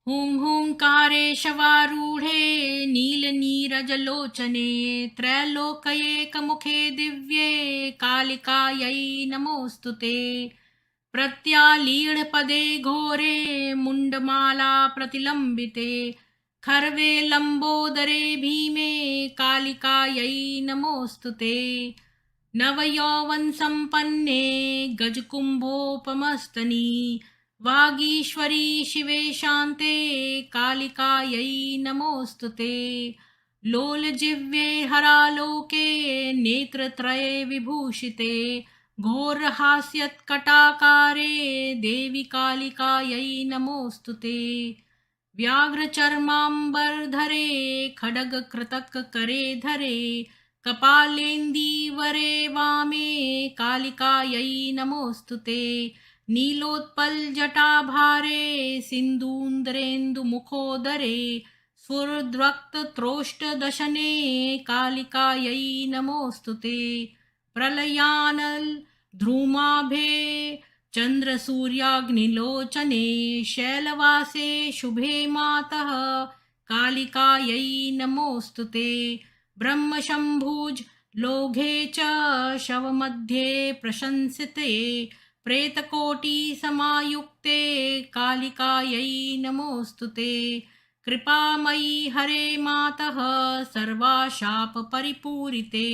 हुंहुंकारेशवारूढे नीलनीरजलोचने त्रैलोक्यैकमुखे दिव्ये कालिकायै नमोऽस्तु ते। प्रत्यालीढपदे घोरे मुण्डमाला प्रतिलम्बिते खर्वे लम्बोदरे भीमे कालिकायै नमोऽस्तु ते। नवयौवनसम्पन्ने गजकुम्भोपमस्तनी वागीश्वरी शिवे शान्ते कालिकायै नमोऽस्तु ते। लोलजिह्वे हरालोके नेत्रत्रये विभूषिते घोरहास्यत्कटाकारे देवी कालिकायै नमोऽस्तु ते। व्याघ्रचर्माम्बरधरे खड्गकृतककरे धरे कपालेन्दीवरे वामे कालिकायै नमोऽस्तु ते। नीलोत्पलजटाभारे सिन्दून्द्रेन्दुमुखोदरे स्फुरद्रक्तत्रोष्टदशने कालिकायै नमोऽस्तु ते। प्रलयानल ध्रुमाभे चन्द्रसूर्याग्निलोचने शैलवासे शुभे मातः कालिकायै नमोऽस्तु ते। ब्रह्मशम्भुज लोघे च शवमध्ये प्रशंसिते प्रेतकोटिसमायुक्ते कालिकायै नमोऽस्तु ते। कृपामयी हरे मातः सर्वाशापपरिपूरिते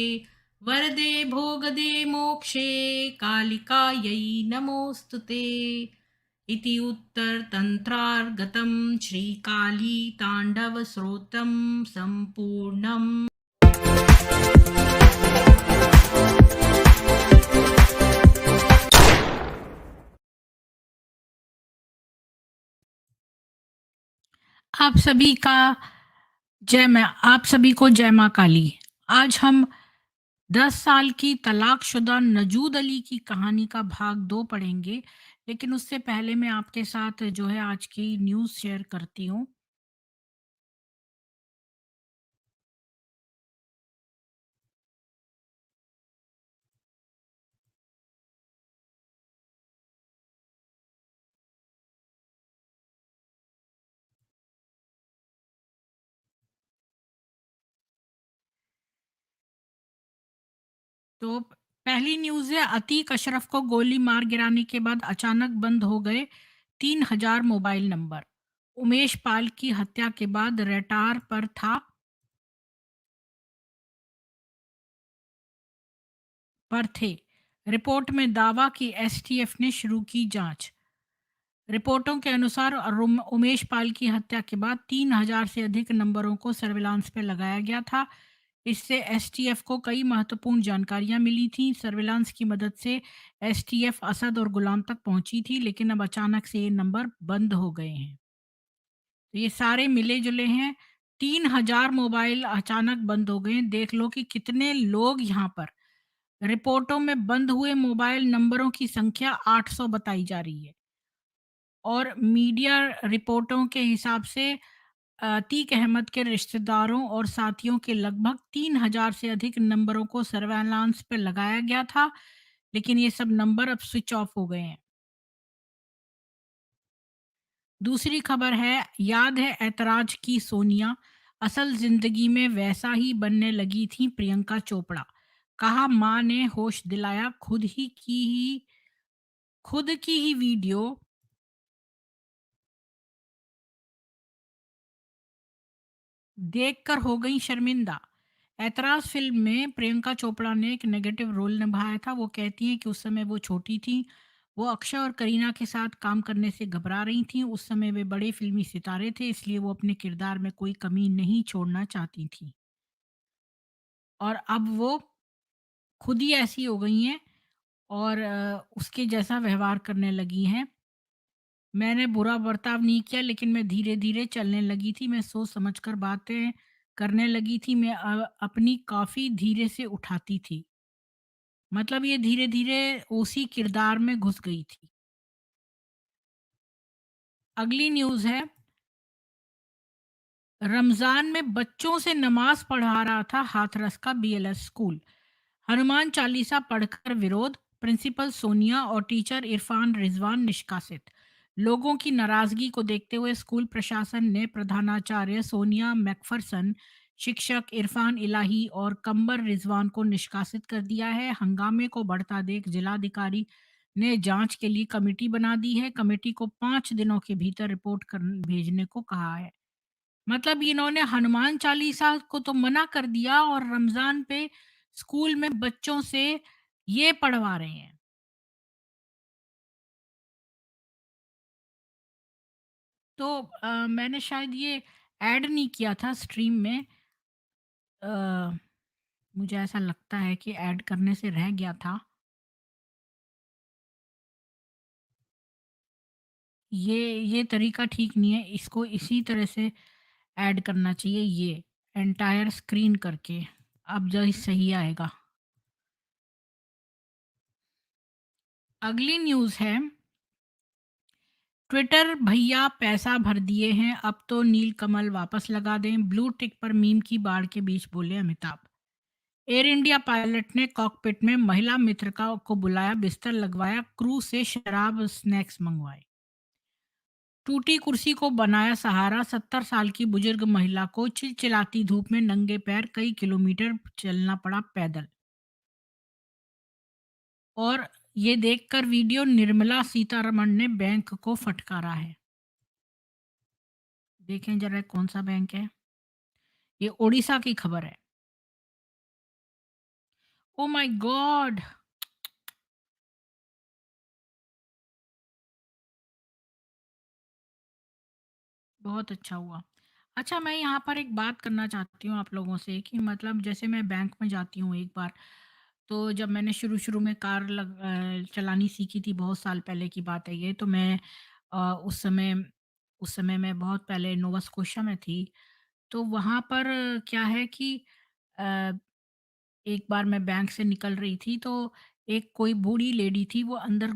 वरदे भोगदे मोक्षे कालिकायै नमोऽस्तु ते। इति उत्तरतन्त्रार्गतं श्रीकाली ताण्डवस्तोत्रं सम्पूर्णम्। आप सभी को जय माँ काली। आज हम 10 साल की तलाकशुदा नजूद अली की कहानी का भाग 2 पढ़ेंगे, लेकिन उससे पहले मैं आपके साथ जो है आज की न्यूज़ शेयर करती हूँ। तो पहली न्यूज़ है, अतीक अशरफ को गोली मार गिराने के बाद अचानक बंद हो गए 3000 मोबाइल नंबर। उमेश पाल की हत्या के बाद रडार पर थे। रिपोर्ट में दावा कि एसटीएफ ने शुरू की जांच। रिपोर्टों के अनुसार उमेश पाल की हत्या के बाद 3000 से अधिक नंबरों को सर्विलांस पर लगाया गया था। इससे एसटीएफ को कई महत्वपूर्ण जानकारियां मिली थीं। सर्विलांस की मदद से एसटीएफ असद और गुलाम तक पहुंची थी, लेकिन अब अचानक से ये नंबर बंद हो गए हैं। तो ये सारे मिले जुले हैं। 3000 मोबाइल अचानक बंद हो गए। देख लो कि कितने लोग यहाँ पर। रिपोर्टों में बंद हुए मोबाइल नंबरों की संख्या 800 बताई जा रही है और मीडिया रिपोर्टों के हिसाब से अतीक अहमद के रिश्तेदारों और साथियों के लगभग 3000 से अधिक नंबरों को सर्वेलांस पर लगाया गया था, लेकिन ये सब नंबर अब स्विच ऑफ हो गए हैं। दूसरी खबर है, याद है ऐतराज की सोनिया, असल जिंदगी में वैसा ही बनने लगी थी प्रियंका चोपड़ा। कहा मां ने होश दिलाया, खुद की ही वीडियो देखकर हो गई शर्मिंदा। ऐतराज फिल्म में प्रियंका चोपड़ा ने एक नेगेटिव रोल निभाया था। वो कहती हैं कि उस समय वो छोटी थी, वो अक्षय और करीना के साथ काम करने से घबरा रही थीं। उस समय वे बड़े फिल्मी सितारे थे, इसलिए वो अपने किरदार में कोई कमी नहीं छोड़ना चाहती थी। और अब वो खुद ही ऐसी हो गई हैं और उसके जैसा व्यवहार करने लगी हैं। मैंने बुरा बर्ताव नहीं किया, लेकिन मैं धीरे-धीरे चलने लगी थी, मैं सोच समझकर बातें करने लगी थी, मैं अपनी काफ़ी धीरे से उठाती थी। मतलब ये धीरे-धीरे उसी किरदार में घुस गई थी। अगली न्यूज़ है, रमज़ान में बच्चों से नमाज़ पढ़ा रहा था हाथरस का बीएलएस स्कूल। हनुमान चालीसा पढ़कर विरोध, प्रिंसिपल सोनिया और टीचर इरफान रिजवान निष्कासित। लोगों की नाराजगी को देखते हुए स्कूल प्रशासन ने प्रधानाचार्य सोनिया मैकफरसन, शिक्षक इरफान इलाही और कंबर रिजवान को निष्कासित कर दिया है। हंगामे को बढ़ता देख जिलाधिकारी ने जांच के लिए कमेटी बना दी है। कमेटी को 5 दिनों के भीतर रिपोर्ट कर भेजने को कहा है। मतलब इन्होंने हनुमान चालीसा को तो मना कर दिया और रमजान पे स्कूल में बच्चों से ये पढ़वा रहे हैं। तो मैंने शायद ये ऐड नहीं किया था स्ट्रीम में। अ, मुझे ऐसा लगता है कि ऐड करने से रह गया था। ये तरीका ठीक नहीं है, इसको इसी तरह से ऐड करना चाहिए ये, एंटायर स्क्रीन करके। अब जो सही आएगा। अगली न्यूज़ है, ट्विटर भैया पैसा भर दिए हैं, अब तो नीलकमल वापस लगा दें, ब्लू टिक पर मीम की बाढ़ के बीच बोले अमिताभ। एयर इंडिया पायलट ने कॉकपिट में महिला मित्र का को बुलाया, बिस्तर लगवाया, क्रू से शराब स्नैक्स मंगवाए। टूटी कुर्सी को बनाया सहारा, 70 साल की बुजुर्ग महिला को चिलचिलाती धूप में नंगे पैर कई किलोमीटर चलना पड़ा पैदल। और ये देखकर वीडियो निर्मला सीतारमण ने बैंक को फटकारा है। देखें जरा कौन सा बैंक है। ये ओडिशा की खबर है। Oh my God! बहुत अच्छा हुआ। अच्छा, मैं यहाँ पर एक बात करना चाहती हूँ आप लोगों से कि मतलब जैसे मैं बैंक में जाती हूँ एक बार, तो जब मैंने शुरू-शुरू में कार चलानी सीखी थी, बहुत साल पहले की बात है ये, तो मैं उस समय मैं बहुत पहले नोवा स्कोशिया में थी। तो वहाँ पर क्या है कि अ एक बार मैं बैंक से निकल रही थी, तो एक कोई बूढ़ी लेडी थी, वो अंदर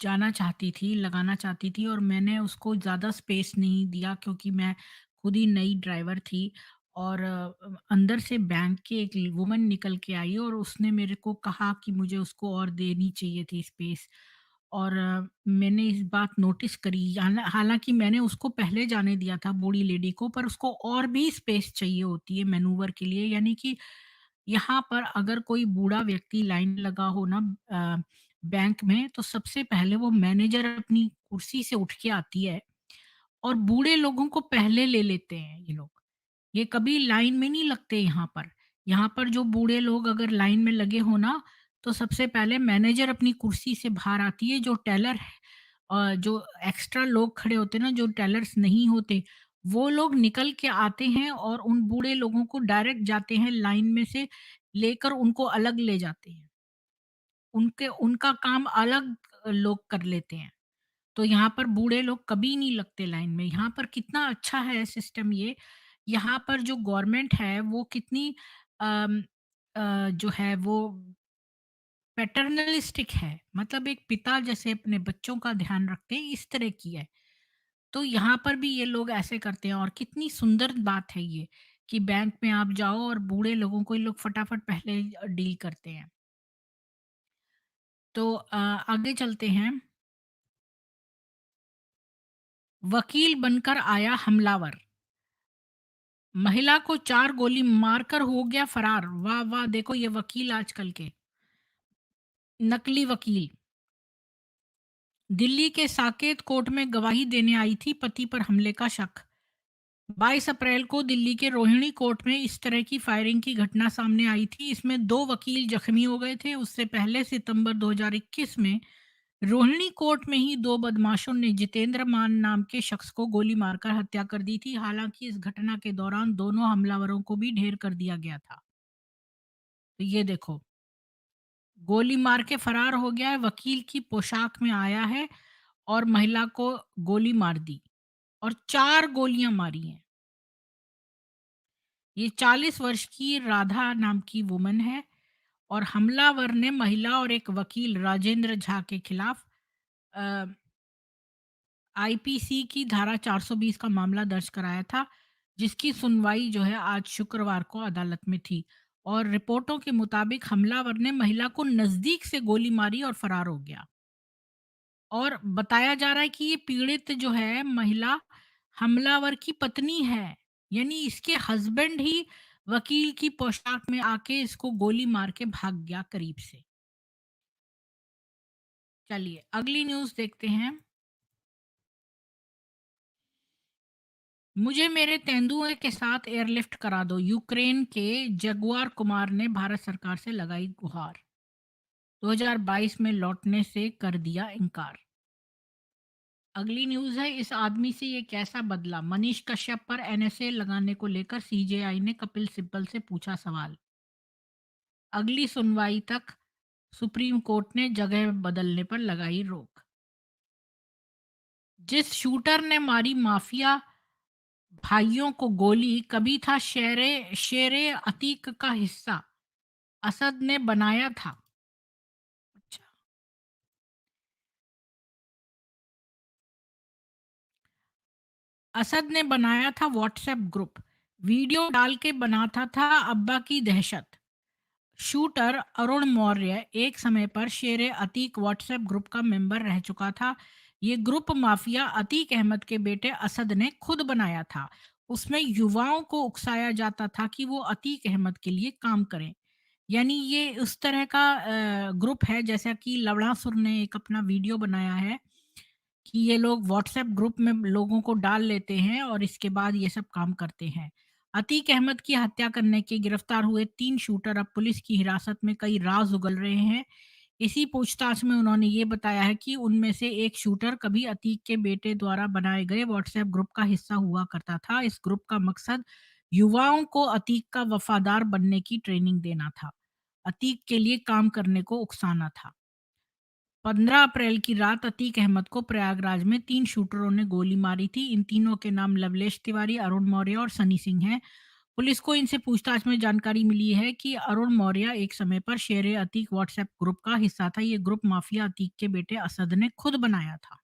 जाना चाहती थी, लगाना चाहती थी और मैंने उसको ज़्यादा स्पेस नहीं दिया क्योंकि मैं खुद ही नई ड्राइवर थी। और अंदर से बैंक की एक वुमन निकल के आई और उसने मेरे को कहा कि मुझे उसको और देनी चाहिए थी स्पेस। और मैंने इस बात नोटिस करी, हालाँकि मैंने उसको पहले जाने दिया था बूढ़ी लेडी को, पर उसको और भी स्पेस चाहिए होती है मैनूवर के लिए। यानी कि यहाँ पर अगर कोई बूढ़ा व्यक्ति लाइन लगा हो ना बैंक में, तो सबसे पहले वो मैनेजर अपनी कुर्सी से उठ के आती है और बूढ़े लोगों को पहले ले लेते हैं ये लोग। ये कभी लाइन में नहीं लगते यहाँ पर। यहाँ पर जो बूढ़े लोग अगर लाइन में लगे हो ना, तो सबसे पहले मैनेजर अपनी कुर्सी से बाहर आती है, जो टेलर है जो एक्स्ट्रा लोग खड़े होते हैं ना, जो टेलर्स नहीं होते, वो लोग निकल के आते हैं और उन बूढ़े लोगों को डायरेक्ट जाते हैं लाइन में से लेकर उनको अलग ले जाते हैं। उनके उनका काम अलग लोग कर लेते हैं। तो यहाँ पर बूढ़े लोग कभी नहीं लगते लाइन में। यहाँ पर कितना अच्छा है सिस्टम ये। यहाँ पर जो गवर्नमेंट है वो कितनी अम, जो है वो पैटर्नलिस्टिक है। मतलब एक पिता जैसे अपने बच्चों का ध्यान रखते हैं, इस तरह की है। तो यहाँ पर भी ये लोग ऐसे करते हैं और कितनी सुंदर बात है ये कि बैंक में आप जाओ और बूढ़े लोगों को ये लोग फटाफट पहले डील करते हैं। तो आगे चलते हैं। वकील बनकर आया हमलावर, महिला को 4 गोली मारकर हो गया फरार। वाह वाह! देखो ये वकील आजकल के, नकली वकील। दिल्ली के साकेत कोर्ट में गवाही देने आई थी, पति पर हमले का शक। 22 अप्रैल को दिल्ली के रोहिणी कोर्ट में इस तरह की फायरिंग की घटना सामने आई थी। इसमें 2 वकील जख्मी हो गए थे। उससे पहले सितंबर 2021 में रोहिणी कोर्ट में ही 2 बदमाशों ने जितेंद्र मान नाम के शख्स को गोली मारकर हत्या कर दी थी। हालांकि इस घटना के दौरान दोनों हमलावरों को भी ढेर कर दिया गया था। तो ये देखो, गोली मार के फरार हो गया है, वकील की पोशाक में आया है और महिला को गोली मार दी और 4 गोलियां मारी हैं। ये 40 वर्ष की राधा नाम की वुमन है और हमलावर ने महिला और एक वकील राजेंद्र झा के खिलाफ अ, आईपीसी की धारा 420 का मामला दर्ज कराया था, जिसकी सुनवाई जो है आज शुक्रवार को अदालत में थी। और रिपोर्टों के मुताबिक हमलावर ने महिला को नजदीक से गोली मारी और फरार हो गया। और बताया जा रहा है कि ये पीड़ित जो है महिला हमलावर की पत्नी है। यानी इसके हस्बैंड ही वकील की पोशाक में आके इसको गोली मार के भाग गया करीब से। चलिए अगली न्यूज़ देखते हैं। मुझे मेरे तेंदुए के साथ एयरलिफ्ट करा दो, यूक्रेन के जगुआर कुमार ने भारत सरकार से लगाई गुहार। 2022 में लौटने से कर दिया इनकार। अगली न्यूज़ है, इस आदमी से ये कैसा बदला, मनीष कश्यप पर एनएसए लगाने को लेकर सीजेआई ने कपिल सिब्बल से पूछा सवाल। अगली सुनवाई तक सुप्रीम कोर्ट ने जगह बदलने पर लगाई रोक। जिस शूटर ने मारी माफिया भाइयों को गोली कभी था शेरे शेरे अतीक का हिस्सा, असद ने बनाया था। अच्छा। असद ने बनाया था व्हाट्सएप ग्रुप, वीडियो डाल के बनाता था अब्बा की दहशत। शूटर अरुण मौर्य एक समय पर शेर अतीक व्हाट्सएप ग्रुप का मेंबर रह चुका था। ये ग्रुप माफिया अतीक अहमद के बेटे असद ने खुद बनाया था। उसमें युवाओं को उकसाया जाता था कि वो अतीक अहमद के लिए काम करें। यानी ये उस तरह का ग्रुप है जैसा कि लवणासुर ने एक अपना वीडियो बनाया है कि ये लोग व्हाट्सएप ग्रुप में लोगों को डाल लेते हैं और इसके बाद ये सब काम करते हैं। अतीक अहमद की हत्या करने के गिरफ्तार हुए 3 शूटर अब पुलिस की हिरासत में, कई राज उगल रहे हैं। इसी पूछताछ में उन्होंने ये बताया है कि उनमें से एक शूटर कभी अतीक के बेटे द्वारा बनाए गए व्हाट्सएप ग्रुप का हिस्सा हुआ करता था। इस ग्रुप का मकसद युवाओं को अतीक का वफादार बनने की ट्रेनिंग देना था, अतीक के लिए काम करने को उकसाना था। 15 अप्रैल की रात अतीक अहमद को प्रयागराज में 3 शूटरों ने गोली मारी थी। इन तीनों के नाम लवलेश तिवारी, अरुण मौर्य और सनी सिंह हैं। पुलिस को इनसे पूछताछ में जानकारी मिली है कि अरुण मौर्य एक समय पर शेर अतीक व्हाट्सएप ग्रुप का हिस्सा था। ये ग्रुप माफिया अतीक के बेटे असद ने खुद बनाया था।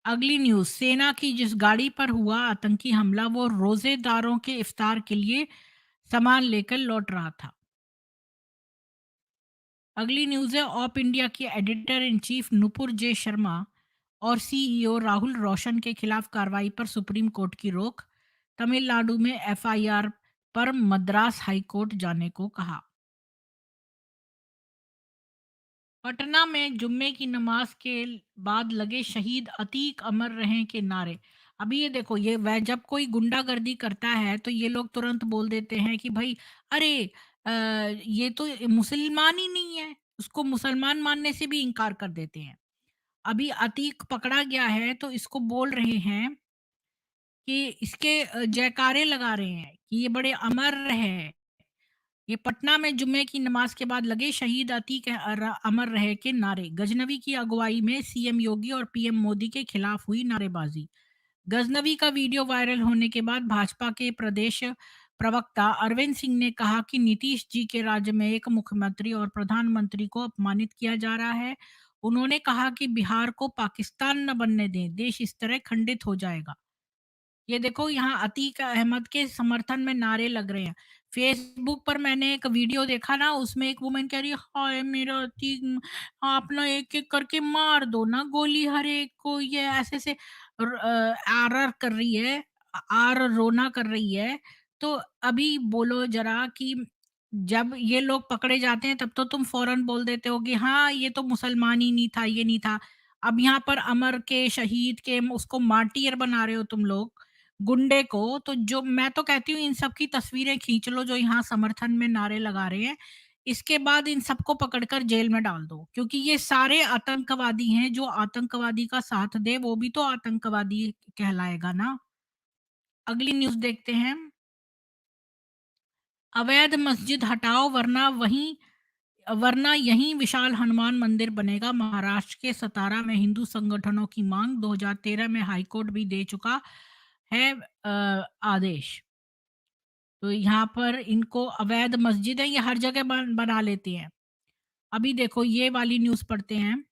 अगली न्यूज़, सेना की जिस गाड़ी पर हुआ आतंकी हमला वो रोजेदारों के इफ्तार के लिए सामान लेकर लौट रहा था। अगली न्यूज़ है, ऑप इंडिया की एडिटर इन चीफ नुपुर जे शर्मा और सीईओ राहुल रोशन के खिलाफ कार्रवाई पर सुप्रीम कोर्ट की रोक। तमिलनाडु में एफआईआर पर मद्रास हाई कोर्ट जाने को कहा। पटना में जुम्मे की नमाज के बाद लगे शहीद अतीक अमर रहें के नारे। अभी ये देखो, ये वह जब कोई गुंडागर्दी करता है तो ये लोग तुरंत बोल देते हैं कि भाई अरे ये तो मुसलमान ही नहीं है, उसको मुसलमान मानने से भी इनकार कर देते हैं। अभी अतीक पकड़ा गया है तो इसको बोल रहे हैं कि इसके जयकारे लगा रहे हैं कि ये बड़े अमर है। ये पटना में जुम्मे की नमाज के बाद लगे शहीद अतीक अमर रहे के नारे। गजनवी की अगुवाई में सीएम योगी और पीएम मोदी के खिलाफ हुई नारेबाजी। गजनवी का वीडियो वायरल होने के बाद भाजपा के प्रदेश प्रवक्ता अरविंद सिंह ने कहा कि नीतीश जी के राज्य में एक मुख्यमंत्री और प्रधानमंत्री को अपमानित किया जा रहा है। उन्होंने कहा कि बिहार को पाकिस्तान न बनने दें, देश इस तरह खंडित हो जाएगा। ये देखो यहाँ अतीक अहमद के समर्थन में नारे लग रहे हैं। फेसबुक पर मैंने एक वीडियो देखा ना, उसमें एक वुमन कह रही है, हाय मेरा अतीक, आप ना एक एक करके मार दो ना गोली हर एक को। ये ऐसे से आर आर कर रही है, आर रोना कर रही है। तो अभी बोलो जरा कि जब ये लोग पकड़े जाते हैं तब तो तुम फौरन बोल देते हो कि हाँ ये तो मुसलमान ही नहीं था, ये नहीं था। अब यहाँ पर अमर के शहीद के उसको मार्टियर बना रहे हो तुम लोग, गुंडे को। तो जो मैं तो कहती हूँ इन सब की तस्वीरें खींच लो जो यहाँ समर्थन में नारे लगा रहे हैं। इसके बाद इन सबको पकड़कर जेल में डाल दो, क्योंकि ये सारे आतंकवादी हैं। जो आतंकवादी का साथ दे वो भी तो आतंकवादी कहलाएगा ना। अगली न्यूज़ देखते हैं। अवैध मस्जिद हटाओ वरना यहीं विशाल हनुमान मंदिर बनेगा। महाराष्ट्र के सतारा में हिंदू संगठनों की मांग। 2013 में हाईकोर्ट भी दे चुका है आदेश। तो यहाँ पर इनको अवैध मस्जिद है, ये हर जगह बना लेते हैं। अभी देखो ये वाली न्यूज़ पढ़ते हैं।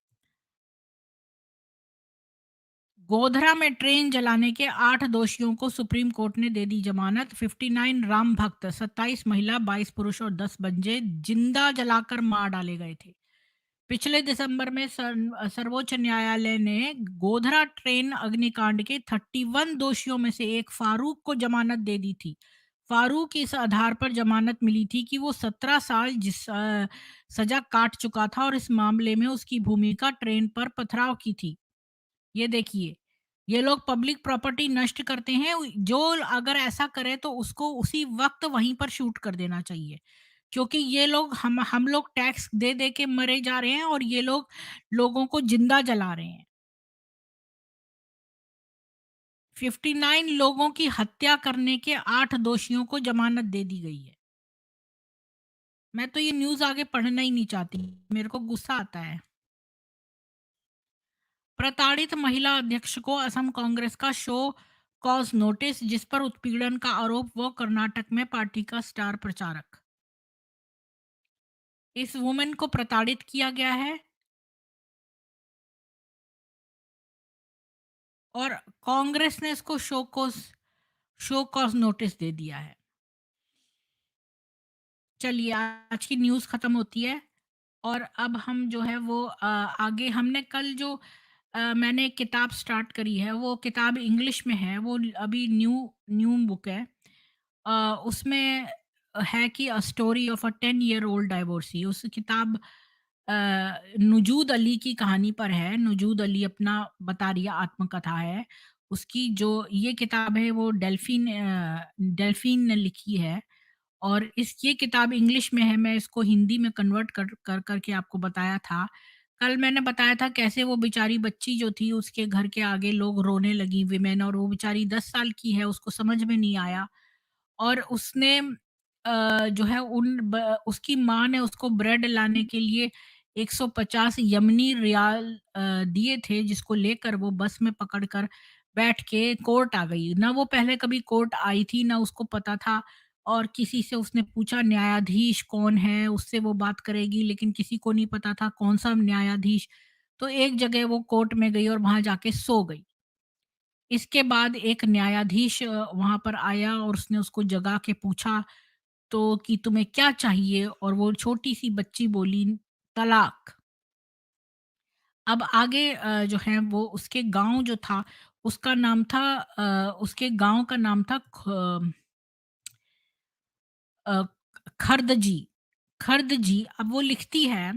गोधरा में ट्रेन जलाने के 8 दोषियों को सुप्रीम कोर्ट ने दे दी जमानत। 59 राम भक्त, 27 महिला, 22 पुरुष और 10 बंजे जिंदा जलाकर मार डाले गए थे। पिछले दिसंबर में सर्वोच्च न्यायालय ने गोधरा ट्रेन अग्निकांड के 31 दोषियों में से एक फारूक को जमानत दे दी थी। फारूक इस आधार पर जमानत मिली थी कि वो 17 साल सजा काट चुका था और इस मामले में उसकी भूमिका ट्रेन पर पथराव की थी। ये देखिए, ये लोग पब्लिक प्रॉपर्टी नष्ट करते हैं। जो अगर ऐसा करे तो उसको उसी वक़्त वहीं पर शूट कर देना चाहिए। क्योंकि ये लोग हम लोग टैक्स दे दे के मरे जा रहे हैं और ये लोग लोगों को जिंदा जला रहे हैं। 59 लोगों की हत्या करने के 8 दोषियों को जमानत दे दी गई है। मैं तो ये न्यूज़ आगे पढ़ना ही नहीं चाहती, मेरे को गुस्सा आता है। प्रताड़ित महिला अध्यक्ष को असम कांग्रेस का शो कॉज नोटिस, जिस पर उत्पीड़न का आरोप, वो कर्नाटक में पार्टी का स्टार प्रचारक। इस वुमेन को प्रताड़ित किया गया है और कांग्रेस ने इसको शो कॉज नोटिस दे दिया है। चलिए, आज की न्यूज़ खत्म होती है और अब हम जो है वो आगे हमने कल जो मैंने एक किताब स्टार्ट करी है, वो किताब इंग्लिश में है, वो अभी न्यू न्यू बुक है। उसमें है कि a story of a 10 year old divorcee. उस किताब अ, नुजूद अली की कहानी पर है। नुजूद अली अपना बता रही है, आत्मकथा है। उसकी जो ये किताब है वो डेल्फिन ने लिखी है और ये किताब इंग्लिश में है। मैं इसको हिंदी में कन्वर्ट कर के आपको बताया था। कल मैंने बताया था कैसे वो बेचारी बच्ची जो थी उसके घर के आगे लोग रोने लगी विमेन, और वो बेचारी 10 साल की है, उसको समझ में नहीं आया और उसने जो है उसकी माँ ने उसको ब्रेड लाने के लिए 150 यमनी रियाल दिए थे, जिसको लेकर वो बस में पकड़कर बैठ के कोर्ट आ गई। ना वो पहले कभी कोर्ट आई थी, ना उसको पता था, और किसी से उसने पूछा न्यायाधीश कौन है, उससे वो बात करेगी, लेकिन किसी को नहीं पता था कौन-सा न्यायाधीश। तो एक जगह वो कोर्ट में गई और वहाँ जाके सो गई। इसके बाद एक न्यायाधीश वहाँ पर आया और उसने उसको जगा के पूछा तो कि तुम्हें क्या चाहिए? और वो छोटी-सी बच्ची बोली तलाक। अब आगे जो है वो उसके गाँव जो था उसका नाम था उसके गाँव का नाम था अ, खर्दजी। खर्दजी। अब वो लिखती है,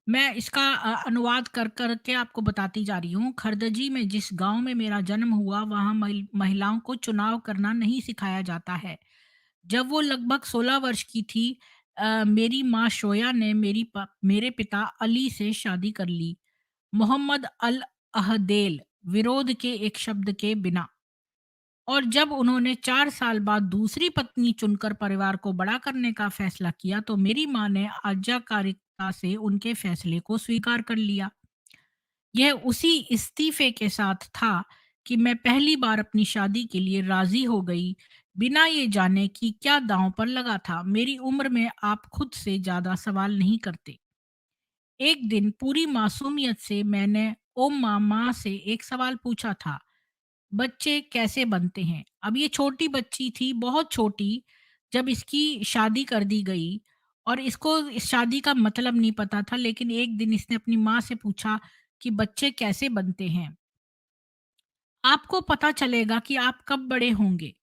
मैं इसका अनुवाद कर के आपको बताती जा रही हूँ। खरदजी में, जिस गाँव में मेरा जन्म हुआ, वहाँ महिलाओं को चुनाव करना नहीं सिखाया जाता है। जब वो लगभग 16 वर्ष की थी, मेरी माँ शोया ने मेरे पिता अली से शादी कर ली। मोहम्मद अल अहदेल, विरोध के एक शब्द के बिना। और जब उन्होंने 4 साल बाद दूसरी पत्नी चुनकर परिवार को बड़ा करने का फैसला किया, तो मेरी माँ ने आज्ञाकारिता से उनके फैसले को स्वीकार कर लिया। यह उसी इस्तीफे के साथ था कि मैं पहली बार अपनी शादी के लिए राजी हो गई, बिना ये जाने कि क्या दांव पर लगा था। मेरी उम्र में आप खुद से ज्यादा सवाल नहीं करते। एक दिन पूरी मासूमियत से मैंने ओम मामा से एक सवाल पूछा था, बच्चे कैसे बनते हैं? अब ये छोटी बच्ची थी, बहुत छोटी, जब इसकी शादी कर दी गई और इसको इस शादी का मतलब नहीं पता था, लेकिन एक दिन इसने अपनी माँ से पूछा कि बच्चे कैसे बनते हैं? आपको पता चलेगा कि आप कब बड़े होंगे।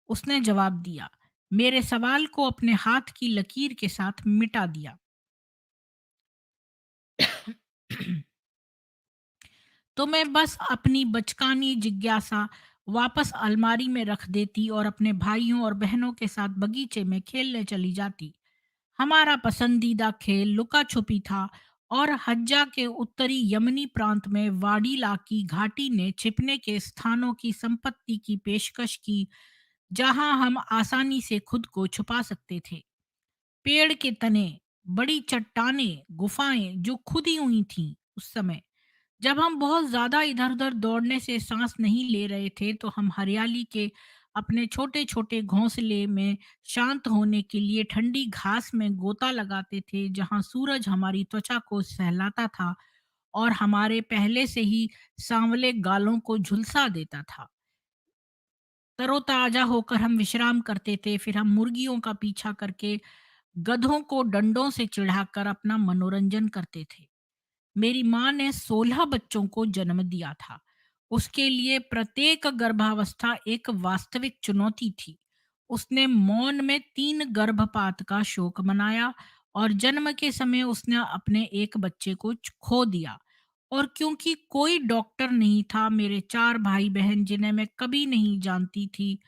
उसने जवाब दिया। मेरे सवाल को अपने हाथ की लकीर के साथ मिटा दिया। तो मैं बस अपनी बचकानी जिज्ञासा वापस अलमारी में रख देती और अपने भाइयों और बहनों के साथ बगीचे में खेलने चली जाती। हमारा पसंदीदा खेल लुका छुपी था और हज्जा के उत्तरी यमनी प्रांत में वाडीला की घाटी ने छिपने के स्थानों की संपत्ति की पेशकश की, जहां हम आसानी से खुद को छुपा सकते थे। पेड़ के तने, बड़ी चट्टानें, गुफाएं जो खुदी हुई थीं उस समय, जब हम बहुत ज़्यादा इधर-उधर दौड़ने से साँस नहीं ले रहे थे, तो हम हरियाली के अपने छोटे-छोटे घोंसले में शांत होने के लिए ठंडी घास में गोता लगाते थे, जहाँ सूरज हमारी त्वचा को सहलाता था और हमारे पहले से ही सांवले गालों को झुलसा देता था। तरोताज़ा होकर हम विश्राम करते थे, फिर हम मुर्गियों का पीछा करके गधों को डंडों से चिढ़ाकर अपना मनोरंजन करते थे। मेरी माँ ने 16 बच्चों को जन्म दिया था। उसके लिए प्रत्येक गर्भावस्था एक वास्तविक चुनौती थी। उसने मौन में 3 गर्भपात का शोक मनाया और जन्म के समय उसने अपने एक बच्चे को खो दिया। और क्योंकि कोई डॉक्टर नहीं था, मेरे 4 भाई-बहन जिन्हें मैं कभी नहीं जानती थी,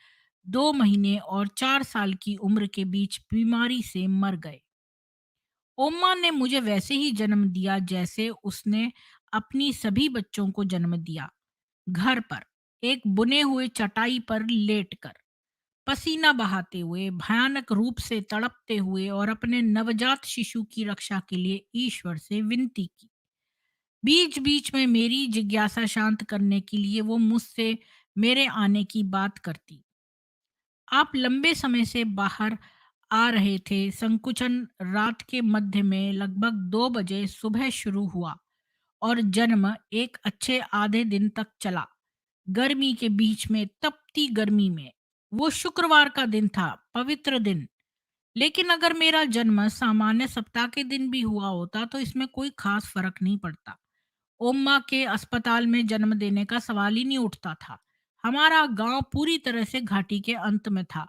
2 महीने और 4 साल की उम्र के बीच बीमारी से मर गए। ओम्मा ने मुझे वैसे ही जन्म दिया जैसे उसने अपनी सभी बच्चों को जन्म दिया, घर पर, एक बुने हुए चटाई पर लेटकर, पसीना बहाते हुए, भयानक रूप से तड़पते हुए और अपने नवजात शिशु की रक्षा के लिए ईश्वर से विनती की। बीच-बीच में मेरी जिज्ञासा शांत करने के लिए वो मुझसे मेरे आने की बात करती। आप लंबे समय से बाहर आ रहे थे। संकुचन रात के मध्य में लगभग 2 बजे सुबह शुरू हुआ और जन्म एक अच्छे आधे दिन तक चला। गर्मी के बीच में, तपती गर्मी में। वो शुक्रवार का दिन था, पवित्र दिन। लेकिन अगर मेरा जन्म सामान्य सप्ताह के दिन भी हुआ होता तो इसमें कोई खास फर्क नहीं पड़ता। ओम्मा के अस्पताल में जन्म देने का सवाल ही नहीं उठता था। हमारा गांव पूरी तरह से घाटी के अंत में था,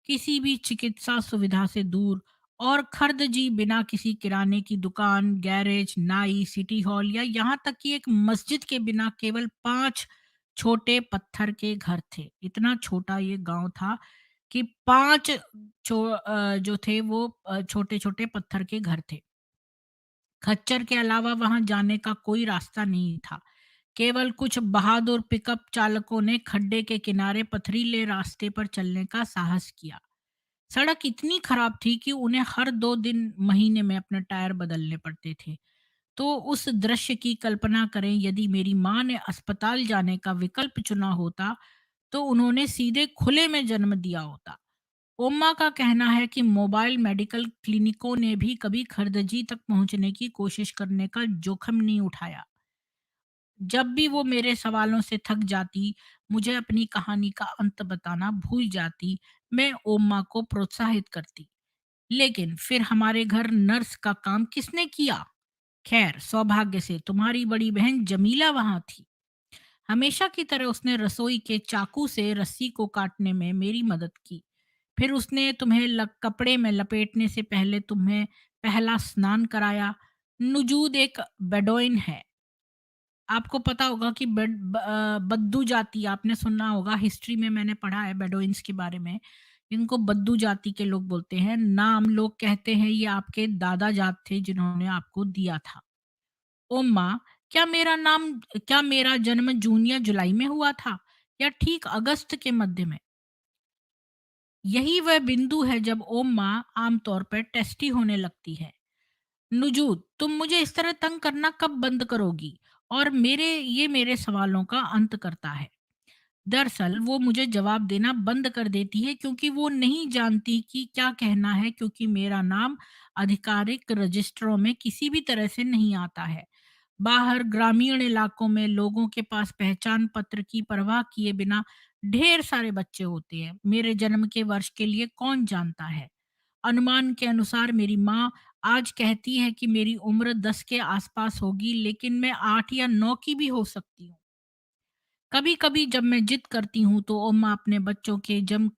किसी भी चिकित्सा सुविधा से दूर, और खर्दजी बिना किसी किराने की दुकान, गैरेज, नाई, सिटी हॉल या यहाँ तक कि एक मस्जिद के बिना केवल 5 छोटे पत्थर के घर थे। इतना छोटा ये गांव था कि 5 जो थे वो छोटे-छोटे पत्थर के घर थे। खच्चर के अलावा वहां जाने का कोई रास्ता नहीं था। केवल कुछ बहादुर पिकअप चालकों ने खड्डे के किनारे पथरीले रास्ते पर चलने का साहस किया। सड़क इतनी खराब थी कि उन्हें हर 2 दिन महीने में अपने टायर बदलने पड़ते थे। तो उस दृश्य की कल्पना करें, यदि मेरी माँ ने अस्पताल जाने का विकल्प चुना होता तो उन्होंने सीधे खुले में जन्म दिया होता। ओम्मा का कहना है कि मोबाइल मेडिकल क्लिनिकों ने भी कभी खरदजी तक पहुंचने की कोशिश करने का जोखिम नहीं उठाया। जब भी वो मेरे सवालों से थक जाती, मुझे अपनी कहानी का अंत बताना भूल जाती, मैं ओम्मा को प्रोत्साहित करती। लेकिन फिर हमारे घर नर्स का काम किसने किया? खैर, सौभाग्य से तुम्हारी बड़ी बहन जमीला वहां थी। हमेशा की तरह उसने रसोई के चाकू से रस्सी को काटने में मेरी मदद की। फिर उसने तुम्हें कपड़े में लपेटने से पहले तुम्हें पहला स्नान कराया। नुजूद एक बेडोइन है। आपको पता होगा कि बद्दू जाति, आपने सुना होगा, हिस्ट्री में मैंने पढ़ा है बेडोइन्स के बारे में। इनको बद्दू जाति के लोग बोलते हैं। नाम लोग कहते हैं ये आपके दादा जात थे जिन्होंने आपको दिया था। ओ माँ, क्या मेरा जन्म जून या जुलाई में हुआ था या ठीक अगस्त के मध्य में? यही वह बिंदु है जब ओम माँ आमतौर पर टेस्टी होने लगती है। नुजूद, तुम मुझे इस तरह तंग करना कब बंद करोगी? और मेरे सवालों का अंत करता है। दरअसल वो मुझे जवाब देना बंद कर देती है क्योंकि वो नहीं जानती कि क्या कहना है, क्योंकि मेरा नाम आधिकारिक रजिस्ट्रों में किसी भी तरह से नहीं आता है। बाहर ग्रामीण इलाकों में लोगों के पास पहचान पत्र की परवाह किए बिना ढेर सारे बच्चे होते हैं। मेरे जन्म के वर्ष के लिए कौन जानता है? अनुमान के अनुसार मेरी माँ आज कहती है कि मेरी उम्र 10 के आसपास होगी, लेकिन मैं 8 या 9 की भी हो सकती हूँ। कभी-कभी जब मैं जिद करती हूँ तो अम्मा अपने बच्चों के जन्म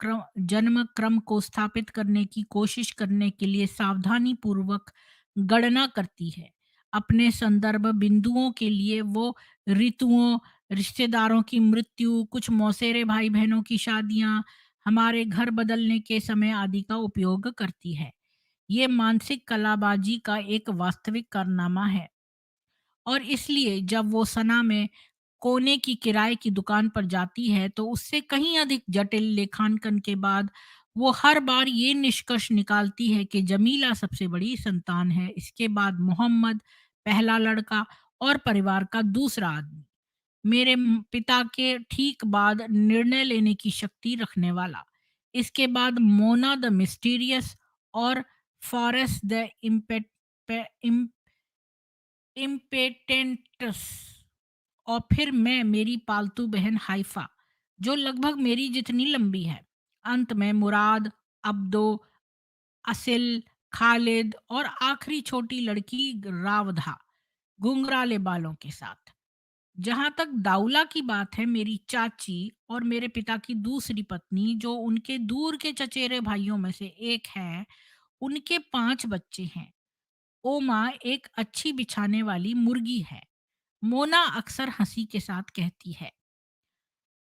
क्रम को स्थापित करने की कोशिश करने के लिए सावधानी पूर्वक गणना करती है। अपने संदर्भ बिंदुओं के लिए वो ऋतुओं, रिश्तेदारों की मृत्यु, कुछ मौसेरे भाई-बहनों की शादियाँ, हमारे घर बदलने के समय आदि का उपयोग करती है। ये मानसिक कलाबाजी का एक वास्तविक कारनामा है। और इसलिए जब वो सना में कोने की किराए की दुकान पर जाती है तो उससे कहीं अधिक जटिल लेखांकन के बाद वो हर बार ये निष्कर्ष निकालती है कि जमीला सबसे बड़ी संतान है, इसके बाद मोहम्मद पहला लड़का और परिवार का दूसरा आदमी, मेरे पिता के ठीक बाद निर्णय लेने की शक्ति रखने वाला, इसके बाद मोना द मिस्टीरियस और फॉरेस्ट द इम्पेटेंटस, और फिर मैं, मेरी पालतू बहन हाइफा, जो लगभग मेरी जितनी लंबी है। अंत में मुराद, अब्दो, असिल, खालिद और आखिरी छोटी लड़की रावधा, घुंघराले बालों के साथ। जहाँ तक दाउला की बात है, मेरी चाची और मेरे पिता की दूसरी पत्नी, जो उनके दूर के चचेरे भाइयों में से एक है, उनके 5 बच्चे हैं। ओमा एक अच्छी बिछाने वाली मुर्गी है, मोना अक्सर हंसी के साथ कहती है।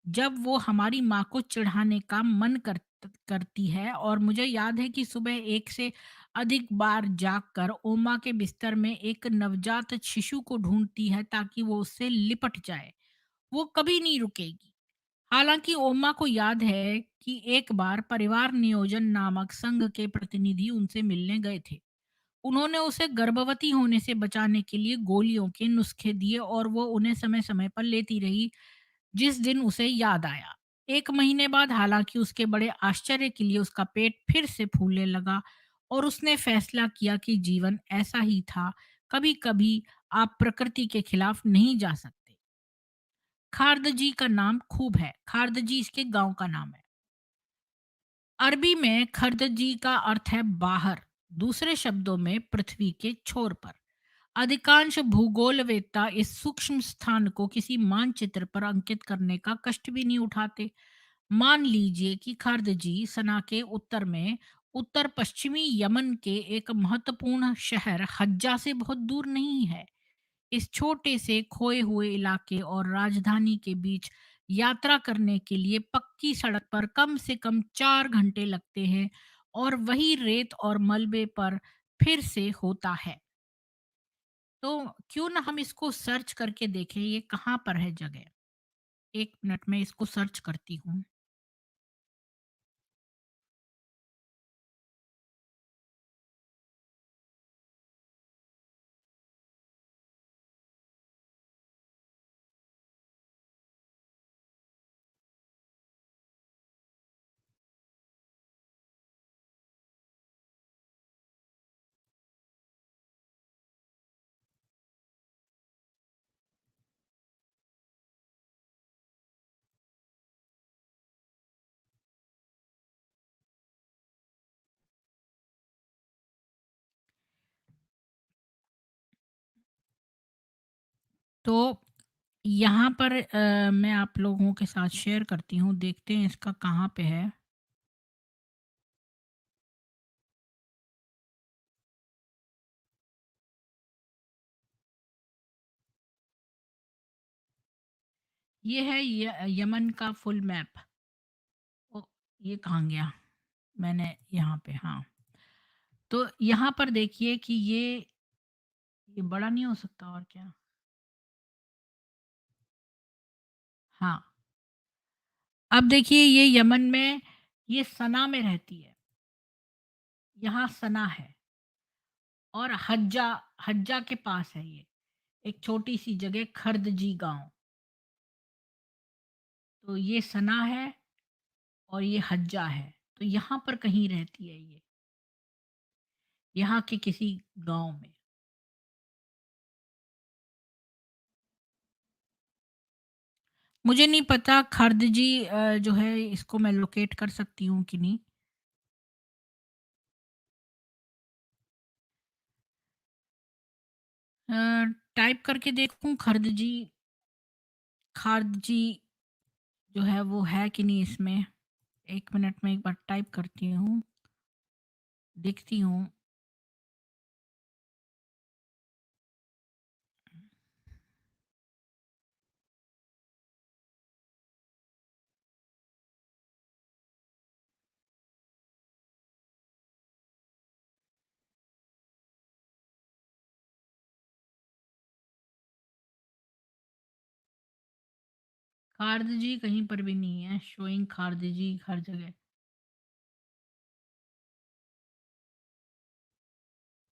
जब वो हमारी माँ को चिढ़ाने का मन करती है, और मुझे याद है कि सुबह एक से अधिक बार जागकर ओमा के बिस्तर में एक नवजात शिशु को ढूंढती है ताकि वो उससे लिपट जाए। वो कभी नहीं रुकेगी। हालांकि ओमा को याद है कि एक बार परिवार नियोजन नामक संघ के प्रतिनिधि उनसे मिलने गए थे। उन्होंने उसे गर्भवती होने से बचाने के लिए गोलियों के नुस्खे दिए, और वो उन्हें समय समय पर लेती रही जिस दिन उसे याद आया। 1 महीने बाद, हालांकि उसके बड़े आश्चर्य के लिए, उसका पेट फिर से फूलने लगा और उसने फैसला किया कि जीवन ऐसा ही था, कभी-कभी आप प्रकृति के खिलाफ नहीं जा सकते। खारदजी का नाम खूब है। खारदजी इसके गांव का नाम है। अरबी में खरदजी का अर्थ है बाहर, दूसरे शब्दों में पृथ्वी के छोर पर। अधिकांश भूगोलवेत्ता इस सूक्ष्म स्थान को किसी मानचित्र पर अंकित करने का कष्ट भी नहीं उठाते। मान लीजिए कि खरदजी सना के उत्तर में उत्तर पश्चिमी यमन के एक महत्वपूर्ण शहर हज्जा से बहुत दूर नहीं है। इस छोटे से खोए हुए इलाके और राजधानी के बीच यात्रा करने के लिए पक्की सड़क पर कम से कम 4 घंटे लगते हैं, और वही रेत और मलबे पर फिर से होता है। तो क्यों ना हम इसको सर्च करके देखें, ये कहाँ पर है जगह। 1 मिनट में इसको सर्च करती हूँ। तो यहाँ पर मैं आप लोगों के साथ शेयर करती हूँ, देखते हैं इसका कहाँ पे है। ये है यमन का फुल मैप। ओ, ये कहाँ गया? मैंने यहाँ पे, हाँ। तो यहाँ पर देखिए कि ये बड़ा नहीं हो सकता और क्या? हाँ। अब देखिए, ये यमन में, ये सना में रहती है। यहाँ सना है, और हज्जा, हज्जा के पास है ये। एक छोटी सी जगह खर्दजी गांव। तो ये सना है और ये हज्जा है। तो यहाँ पर कहीं रहती है ये, यहाँ के किसी गांव में। मुझे नहीं पता खर्दजी जो है, इसको मैं लोकेट कर सकती हूँ कि नहीं। टाइप करके देखूं खर्दजी, खारदजी जो है वो है कि नहीं इसमें। 1 मिनट में एक बार टाइप करती हूँ, देखती हूँ। खारदजी कहीं पर भी नहीं है, शोइंग खारदजी हर जगह।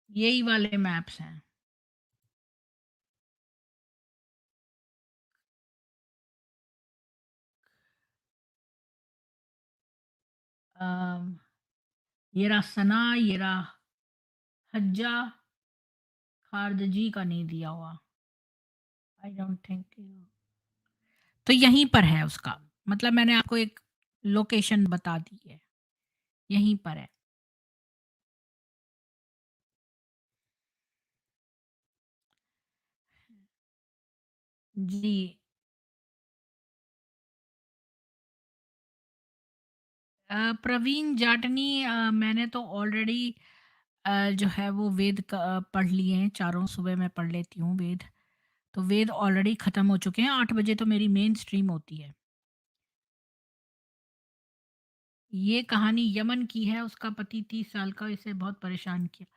यही वाले मैप्स हैं। अम, ये रहा सना, ये रहा हज्जा। खारदजी का नहीं दिया हुआ। I don't think. तो यहीं पर है उसका, मतलब मैंने आपको एक लोकेशन बता दी है, यहीं पर है। जी। प्रवीण जाटनी, मैंने तो ऑलरेडी जो है वो वेद पढ़ लिए हैं, चारों सुबह मैं पढ़ लेती हूँ वेद। तो वेद ऑलरेडी ख़त्म हो चुके हैं, 8 बजे तो मेरी मेन स्ट्रीम होती है। ये कहानी यमन की है, उसका पति 30 साल का इसे बहुत परेशान किया।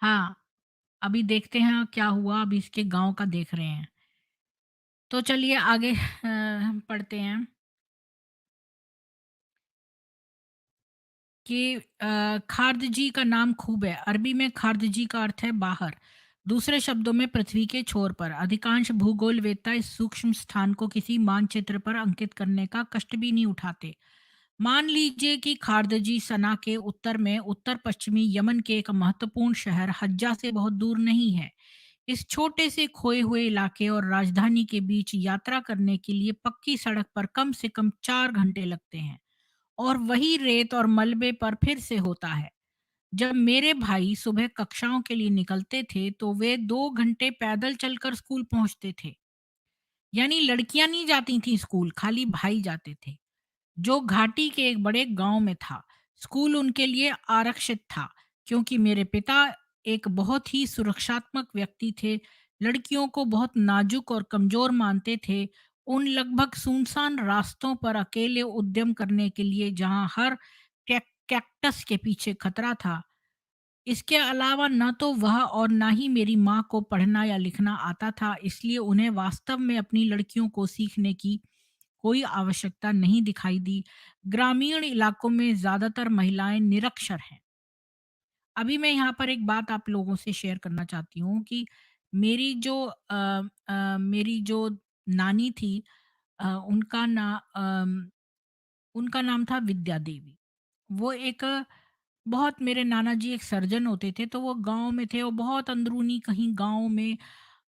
हाँ, अभी देखते हैं क्या हुआ, अभी इसके गाँव का देख रहे हैं। तो चलिए आगे हम पढ़ते हैं कि खारदजी का नाम खूब है। अरबी में खारदजी का अर्थ है बाहर। दूसरे शब्दों में पृथ्वी के छोर पर। अधिकांश भूगोलवेत्ता इस सूक्ष्म स्थान को किसी मानचित्र पर अंकित करने का कष्ट भी नहीं उठाते। मान लीजिए कि खारदजी सना के उत्तर में उत्तर पश्चिमी यमन के एक महत्वपूर्ण शहर हज्जा से बहुत दूर नहीं है। इस छोटे से खोए हुए इलाके और राजधानी के बीच यात्रा करने के लिए पक्की सड़क पर कम से कम 4 घंटे लगते हैं, और वही रेत और मलबे पर फिर से होता है। जब मेरे भाई सुबह कक्षाओं के लिए निकलते थे तो वे 2 घंटे पैदल चलकर स्कूल पहुंचते थे। यानी लड़कियां नहीं जाती थी स्कूल, खाली भाई जाते थे, जो घाटी के एक बड़े गांव में था। स्कूल उनके लिए आरक्षित था, क्योंकि मेरे पिता एक बहुत ही सुरक्षात्मक व्यक्ति थे। लड़कियों को बहुत नाजुक और कमजोर मानते थे। उन लगभग सुनसान रास्तों पर अकेले उद्यम करने के लिए जहां हर कैक्टस के पीछे खतरा था। इसके अलावा न तो वह और न ही मेरी माँ को पढ़ना या लिखना आता था, इसलिए उन्हें वास्तव में अपनी लड़कियों को सीखने की कोई आवश्यकता नहीं दिखाई दी। ग्रामीण इलाकों में ज़्यादातर महिलाएं निरक्षर हैं। अभी मैं यहाँ पर एक बात आप लोगों से शेयर करना चाहती हूँ कि मेरी जो नानी थी, अ, उनका ना अम, उनका नाम था विद्या देवी। वो एक बहुत मेरे नाना जी एक सर्जन होते थे, तो वो गाँव में थे, वो बहुत अंदरूनी कहीं गाँव में,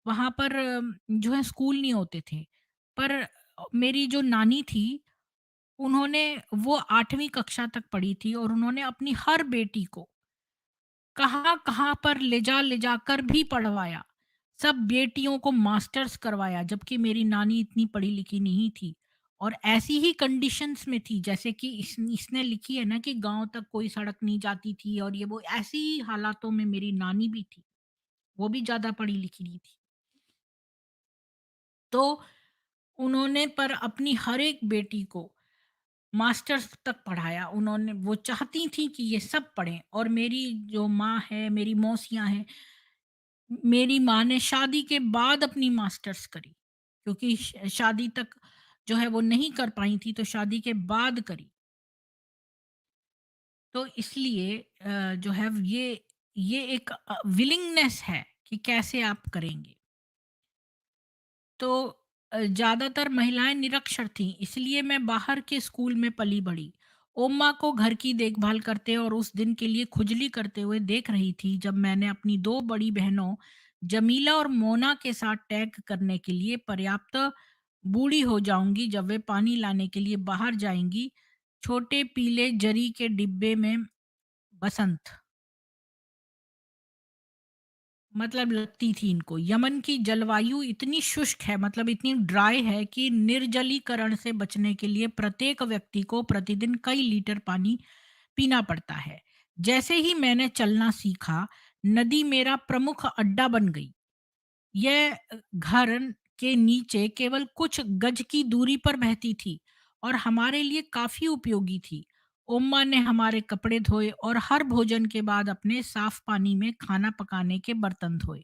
वहाँ पर जो है स्कूल नहीं होते थे। पर मेरी जो नानी थी, उन्होंने वो 8वीं कक्षा तक पढ़ी थी और उन्होंने अपनी हर बेटी को कहाँ-कहाँ पर ले जाकर भी पढ़वाया। सब बेटियों को मास्टर्स करवाया, जबकि मेरी नानी इतनी पढ़ी-लिखी नहीं थी और ऐसी ही कंडीशंस में थी जैसे कि इसने लिखी है ना कि गाँव तक कोई सड़क नहीं जाती थी और ये वो, ऐसी ही हालातों में मेरी नानी भी थी। वो भी ज़्यादा पढ़ी-लिखी नहीं थी। तो उन्होंने पर अपनी हर एक बेटी को मास्टर्स तक पढ़ाया। उन्होंने वो चाहती थी कि ये सब पढ़ें, और मेरी जो माँ है, मेरी मौसियाँ हैं, मेरी माँ ने शादी के बाद अपनी मास्टर्स करी, क्योंकि शादी तक जो है वो नहीं कर पाई थी, तो शादी के बाद करी। तो इसलिए जो है ये एक विलिंगनेस है कि कैसे आप करेंगे। तो ज़्यादातर महिलाएँ निरक्षर थीं, इसलिए मैं बाहर के स्कूल में पली-बड़ी। ओम्मा को घर की देखभाल करते और उस दिन के लिए खुजली करते हुए देख रही थी, जब मैंने अपनी 2 बड़ी बहनों जमीला और मोना के साथ टैग करने के लिए पर्याप्त बूढ़ी हो जाऊँगी जब वे पानी लाने के लिए बाहर जाएँगी, छोटे पीले जरी के डिब्बे में बसंत मतलब लगती थी इनको। यमन की जलवायु इतनी शुष्क है, मतलब इतनी ड्राई है कि निर्जलीकरण से बचने के लिए प्रत्येक व्यक्ति को प्रतिदिन कई लीटर पानी पीना पड़ता है। जैसे ही मैंने चलना सीखा, नदी मेरा प्रमुख अड्डा बन गई। यह घर के नीचे केवल कुछ गज की दूरी पर बहती थी और हमारे लिए काफी उपयोगी थी। उम्मा ने हमारे कपड़े धोए और हर भोजन के बाद अपने साफ पानी में खाना पकाने के बर्तन धोए।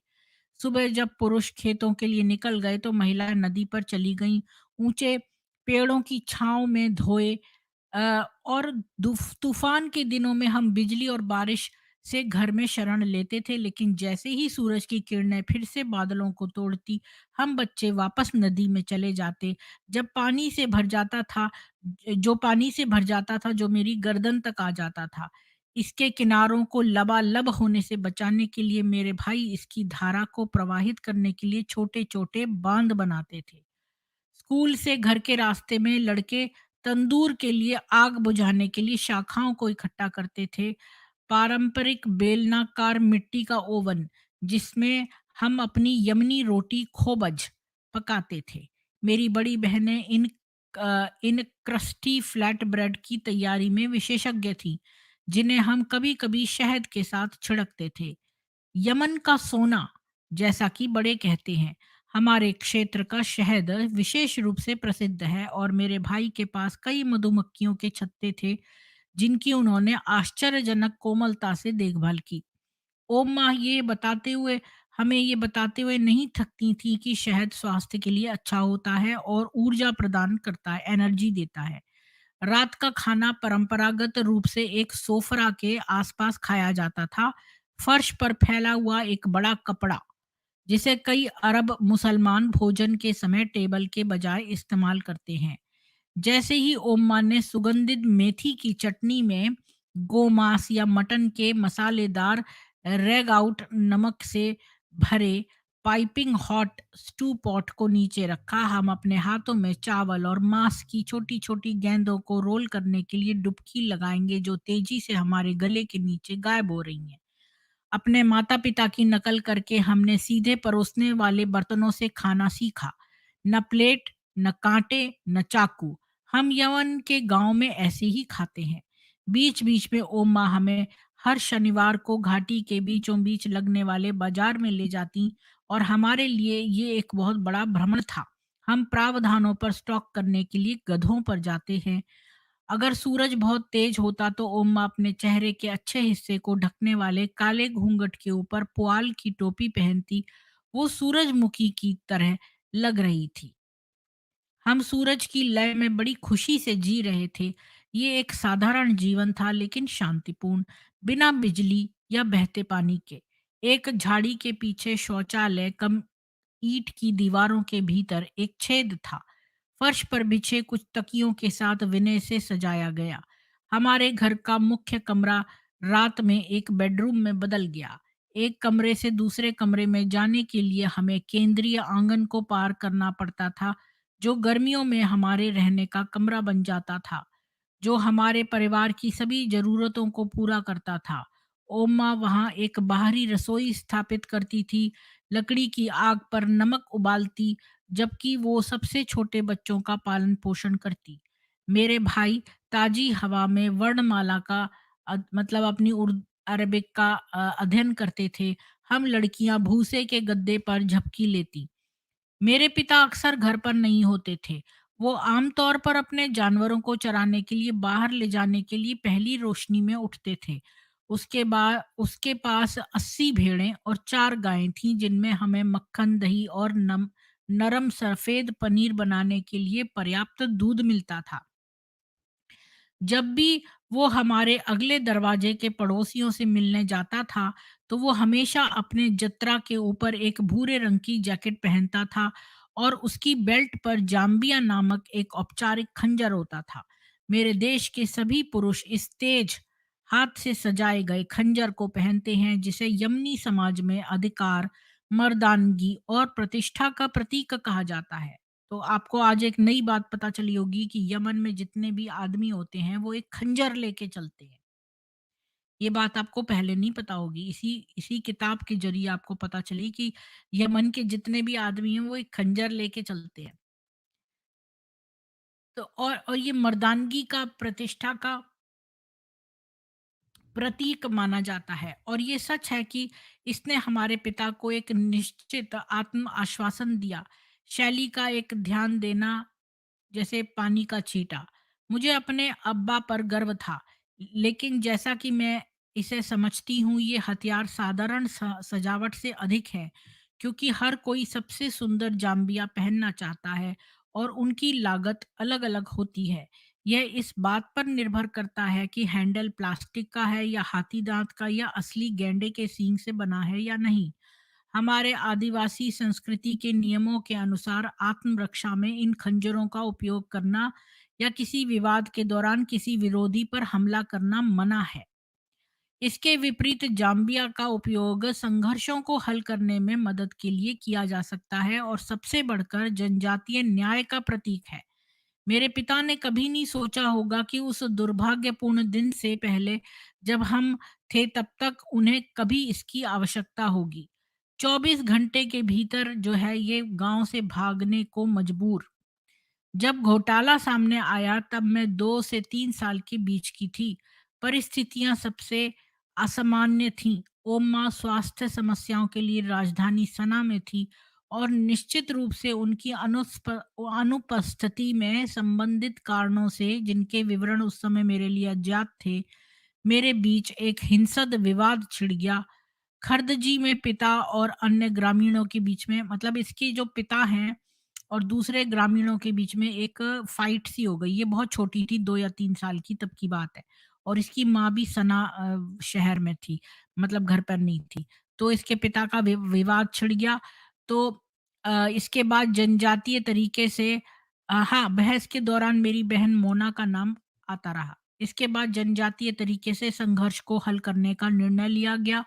सुबह जब पुरुष खेतों के लिए निकल गए तो महिलाएं नदी पर चली गईं, ऊंचे पेड़ों की छांव में धोए। और तूफान के दिनों में हम बिजली और बारिश से घर में शरण लेते थे, लेकिन जैसे ही सूरज की किरणें फिर से बादलों को तोड़ती, हम बच्चे वापस नदी में चले जाते। जब पानी से भर जाता था, जो पानी से भर जाता था, जो मेरी गर्दन तक आ जाता था। इसके किनारों को लबालब होने से बचाने के लिए मेरे भाई इसकी धारा को प्रवाहित करने के लिए छोटे-छोटे बांध बनाते थे। स्कूल से घर के रास्ते में लड़के तंदूर के लिए आग बुझाने के लिए शाखाओं को इकट्ठा करते थे। पारंपरिक बेलनाकार मिट्टी का ओवन, जिसमें हम अपनी यमनी रोटी खोबज पकाते थे। मेरी बड़ी बहनें इन क्रस्टी फ्लैट ब्रेड की तैयारी में विशेषज्ञ थीं, जिन्हें हम कभी-कभी शहद के साथ छिड़कते थे। यमन का सोना, जैसा कि बड़े कहते हैं, हमारे क्षेत्र का शहद विशेष रूप से प्रसिद्ध है और मेरे भाई के पास कई मधुमक्खियों के छत्ते थे, जिनकी उन्होंने आश्चर्यजनक कोमलता से देखभाल की। ओम माँ ये बताते हुए नहीं थकती थी कि शहद स्वास्थ्य के लिए अच्छा होता है और ऊर्जा प्रदान करता है, एनर्जी देता है। रात का खाना परंपरागत रूप से एक सोफरा के आसपास खाया जाता था, फर्श पर फैला हुआ एक बड़ा कपड़ा, जिसे कई अरब मुसलमान भोजन के समय टेबल के बजाय इस्तेमाल करते हैं। जैसे ही ओम्मा ने सुगंधित मेथी की चटनी में गोमांस या मटन के मसालेदार रेग आउट नमक से भरे पाइपिंग हॉट स्टू पॉट को नीचे रखा, हम अपने हाथों में चावल और मांस की छोटी छोटी गेंदों को रोल करने के लिए डुबकी लगाएंगे, जो तेजी से हमारे गले के नीचे गायब हो रही हैं। अपने माता-पिता की नकल करके हमने सीधे परोसने वाले बर्तनों से खाना सीखा। न प्लेट, न कांटे, न चाकू। हम यमन के गाँव में ऐसे ही खाते हैं। बीच-बीच में ओम्मा हमें हर शनिवार को घाटी के बीचों बीच लगने वाले बाजार में ले जाती और हमारे लिए ये एक बहुत बड़ा भ्रमण था। हम प्रावधानों पर स्टॉक करने के लिए गधों पर जाते हैं। अगर सूरज बहुत तेज होता तो ओम्मा अपने चेहरे के अच्छे हिस्से को ढकने वाले काले घूंघट के ऊपर पुआल की टोपी पहनती। वो सूरजमुखी की तरह लग रही थी। हम सूरज की लय में बड़ी खुशी से जी रहे थे। ये एक साधारण जीवन था, लेकिन शांतिपूर्ण, बिना बिजली या बहते पानी के। एक झाड़ी के पीछे शौचालय कम ईंट की दीवारों के भीतर एक छेद था। फर्श पर बिछे कुछ तकियों के साथ विनय से सजाया गया। हमारे घर का मुख्य कमरा रात में एक बेडरूम में बदल गया। एक कमरे से दूसरे कमरे में जाने के लिए हमें केंद्रीय आंगन को पार करना पड़ता था, जो गर्मियों में हमारे रहने का कमरा बन जाता था, जो हमारे परिवार की सभी ज़रूरतों को पूरा करता था। ओम्मा वहाँ एक बाहरी रसोई स्थापित करती थी, लकड़ी की आग पर नमक उबालती, जबकि वो सबसे छोटे बच्चों का पालन-पोषण करती। मेरे भाई ताज़ी हवा में वर्णमाला का मतलब अपनी अरबिक का अध्ययन करते थे। हम लड़कियाँ भूसे के गद्दे पर झपकी लेती। मेरे पिता अक्सर घर पर नहीं होते थे। वो आमतौर पर अपने जानवरों को चराने के लिए बाहर ले जाने के लिए पहली रोशनी में उठते थे। उसके पास 80 भेड़ें और 4 गायें थीं, जिनमें हमें मक्खन, दही और नरम सफेद पनीर बनाने के लिए पर्याप्त दूध मिलता था। जब भी वो हमारे अगले दरवाजे के पड़ोसियों से मिलने जाता था, तो वो हमेशा अपने जत्रा के ऊपर एक भूरे रंग की जैकेट पहनता था और उसकी बेल्ट पर जाम्बिया नामक एक औपचारिक खंजर होता था। मेरे देश के सभी पुरुष इस तेज हाथ से सजाए गए खंजर को पहनते हैं, जिसे यमनी समाज में अधिकार, मर्दानगी और प्रतिष्ठा का प्रतीक कहा जाता है। तो आपको आज एक नई बात पता चली होगी कि यमन में जितने भी आदमी होते हैं वो एक खंजर लेके चलते हैं। ये बात आपको पहले नहीं पता होगी। इसी इसी किताब के ज़रिए आपको पता चली कि यमन के जितने भी आदमी हैं वो एक खंजर लेके चलते हैं। तो और ये मर्दानगी का, प्रतिष्ठा का प्रतीक माना जाता है और ये सच है कि इसने हमारे पिता को एक निश्चित आत्म आश्वासन दिया। शैली का एक ध्यान देना, जैसे पानी का छींटा। मुझे अपने अब्बा पर गर्व था, लेकिन जैसा कि मैं इसे समझती हूँ, ये हथियार साधारण सजावट से अधिक है, क्योंकि हर कोई सबसे सुंदर जाम्बिया पहनना चाहता है और उनकी लागत अलग-अलग होती है। यह इस बात पर निर्भर करता है कि हैंडल प्लास्टिक का है या हाथी दांत का या असली गैंडे के सींग से बना है या नहीं। हमारे आदिवासी संस्कृति के नियमों के अनुसार आत्मरक्षा में इन खंजरों का उपयोग करना या किसी विवाद के दौरान किसी विरोधी पर हमला करना मना है। इसके विपरीत जाम्बिया का उपयोग संघर्षों को हल करने में मदद के लिए किया जा सकता है और सबसे बढ़कर जनजातीय न्याय का प्रतीक है। मेरे पिता ने कभी नहीं सोचा होगा कि उस दुर्भाग्यपूर्ण दिन से पहले, जब हम थे तब तक, उन्हें कभी इसकी आवश्यकता होगी। 24 घंटे के भीतर जो है ये गाँव से भागने को मजबूर। जब घोटाला सामने आया तब मैं 2 से 3 साल के बीच की थी। परिस्थितियां सबसे असामान्य थीं। ओम्मा स्वास्थ्य समस्याओं के लिए राजधानी सना में थी और निश्चित रूप से उनकी अनुपस्थिति में संबंधित कारणों से, जिनके विवरण उस समय मेरे लिए अज्ञात थे, मेरे बीच एक हिंसक विवाद छिड़ गया। खर्दजी में पिता और अन्य ग्रामीणों के बीच में, मतलब इसके जो पिता हैं और दूसरे ग्रामीणों के बीच में एक फाइट सी हो गई। ये बहुत छोटी थी, 2 या 3 साल की तब की बात है। और इसकी माँ भी सना शहर में थी, मतलब घर पर नहीं थी। तो इसके पिता का विवाद छिड़ गया। तो इसके बाद जनजातीय तरीके से हाँ, बहस के दौरान मेरी बहन मोना का नाम आता रहा। इसके बाद जनजातीय तरीके से संघर्ष को हल करने का निर्णय लिया गया।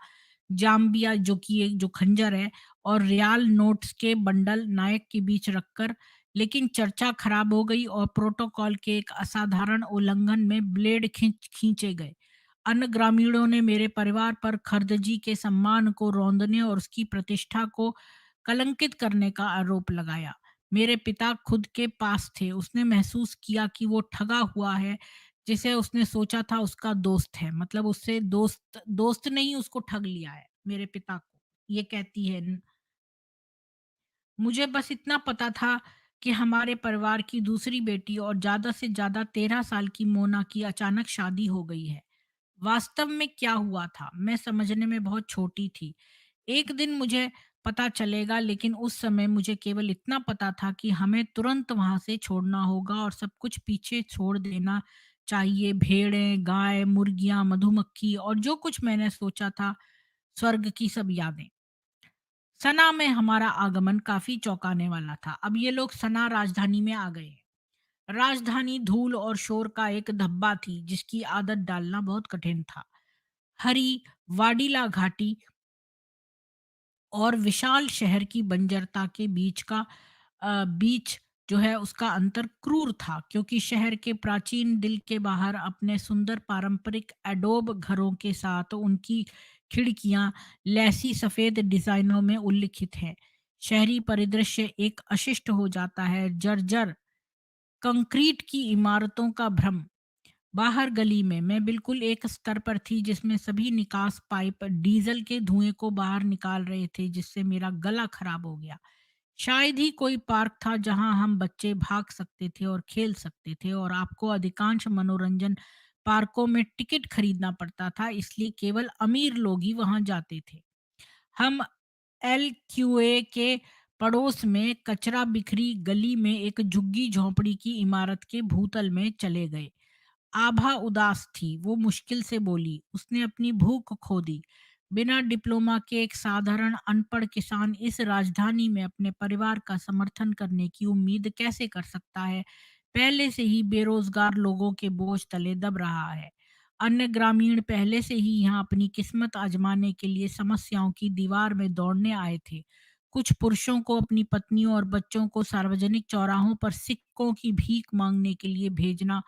जाम्बिया, जो कि एक जो खंजर है, और रियाल नोट्स के बंडल नायक के बीच रखकर, लेकिन चर्चा खराब हो गई और प्रोटोकॉल के एक असाधारण उल्लंघन में ब्लेड खींचे गए। अन्य ग्रामीणों ने मेरे परिवार पर खरदजी के सम्मान को रौंदने और उसकी प्रतिष्ठा को कलंकित करने का आरोप लगाया। मेरे पिता खुद के पास थे। उसने महसूस किया कि वो ठगा हुआ है, जिसे उसने सोचा था उसका दोस्त है। मतलब उससे दोस्त दोस्त नहीं, उसको ठग लिया है मेरे पिता को, ये कहती है। मुझे बस इतना पता था कि हमारे परिवार की दूसरी बेटी और ज़्यादा से ज़्यादा 13 साल की मोना की अचानक शादी हो गई है। वास्तव में क्या हुआ था, मैं समझने में बहुत छोटी थी। एक दिन मुझे पता चलेगा, लेकिन उस समय मुझे केवल इतना पता था कि हमें तुरंत वहाँ से छोड़ना होगा और सब कुछ पीछे छोड़ देना चाहिए। भेड़ें, गाय, मुर्गियाँ, मधुमक्खी और जो कुछ मैंने सोचा था, स्वर्ग की सब यादें। सना में हमारा आगमन काफी चौंकाने वाला था। अब ये लोग सना राजधानी में आ गए। राजधानी धूल और शोर का एक धब्बा थी जिसकी आदत डालना बहुत कठिन था। हरी वाडीला घाटी और विशाल शहर की बंजरता के बीच जो है उसका अंतर क्रूर था, क्योंकि शहर के प्राचीन दिल के बाहर अपने सुंदर पारंपरिक एडोब घरों के साथ उनकी खिड़कियां लैसी सफेद डिजाइनों में उल्लिखित है। शहरी परिदृश्य एक अशिष्ट हो जाता है। जर्जर कंक्रीट की इमारतों का भ्रम। बाहर गली में मैं बिल्कुल एक स्तर पर थी जिसमें सभी निकास पाइप डीजल के धुएं को बाहर निकाल रहे थे, जिससे मेरा गला खराब हो गया। शायद ही कोई पार्क था जहां हम बच्चे भाग सकते थे और खेल सकते थे, और आपको अधिकांश मनोरंजन पार्कों में टिकट खरीदना पड़ता था, इसलिए केवल अमीर लोग ही वहां जाते थे। हम एलक्यूए के पड़ोस में कचरा बिखरी गली में एक झुग्गी झोंपड़ी की इमारत के भूतल में चले गए। आभा उदास थी। वो मुश्किल से बोली। उसने अपनी भूख खो दी। बिना डिप्लोमा के एक साधारण अनपढ़ किसान इस राजधानी में अपने परिवार का समर्थन करने की उम्मीद कैसे कर सकता है? पहले से ही बेरोजगार लोगों के बोझ तले दब रहा है। अन्य ग्रामीण पहले से ही यहाँ अपनी किस्मत आजमाने के लिए समस्याओं की दीवार में दौड़ने आए थे। कुछ पुरुषों को अपनी पत्नियों और बच्चों को सार्वजनिक चौराहों पर सिक्कों की भीख मांगने के लिए भेजना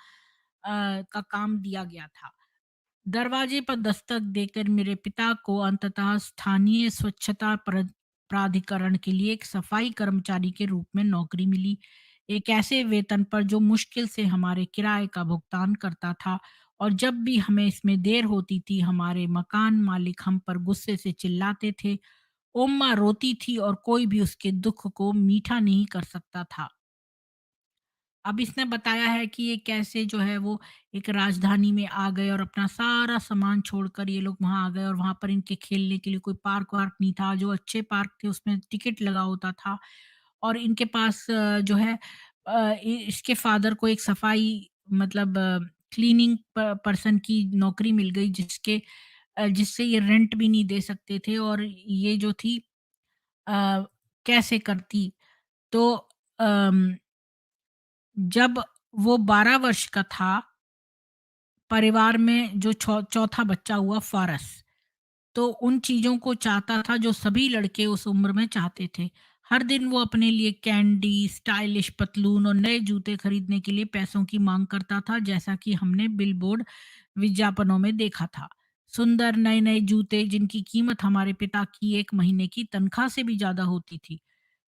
का काम दिया गया था। दरवाजे पर दस्तक देकर मेरे पिता को अंततः स्थानीय स्वच्छता प्राधिकरण के लिए एक सफाई कर्मचारी के रूप में नौकरी मिली, एक ऐसे वेतन पर जो मुश्किल से हमारे किराए का भुगतान करता था। और जब भी हमें इसमें देर होती थी, हमारे मकान मालिक हम पर गुस्से से चिल्लाते थे। ओम्मा रोती थी और कोई भी उसके दुख को मीठा नहीं कर सकता था। अब इसने बताया है कि ये कैसे जो है वो एक राजधानी में आ गए और अपना सारा सामान छोड़कर ये लोग वहाँ आ गए, और वहाँ पर इनके खेलने के लिए कोई पार्क वार्क नहीं था। जो अच्छे पार्क थे उसमें टिकट लगा होता था। और इनके पास जो है इसके फादर को एक सफाई, मतलब क्लीनिंग पर्सन की नौकरी मिल गई, जिससे ये रेंट भी नहीं दे सकते थे। और ये जो थी कैसे करती, तो अम, जब वो 12 वर्ष का था, परिवार में जो चौथा बच्चा हुआ फ़ारस, तो उन चीज़ों को चाहता था जो सभी लड़के उस उम्र में चाहते थे। हर दिन वो अपने लिए कैंडी, स्टाइलिश पतलून और नए जूते खरीदने के लिए पैसों की माँग करता था, जैसा कि हमने बिलबोर्ड विज्ञापनों में देखा था। सुंदर नए-नए जूते जिनकी कीमत हमारे पिता की 1 महीने की तनख्वाह से भी ज़्यादा होती थी।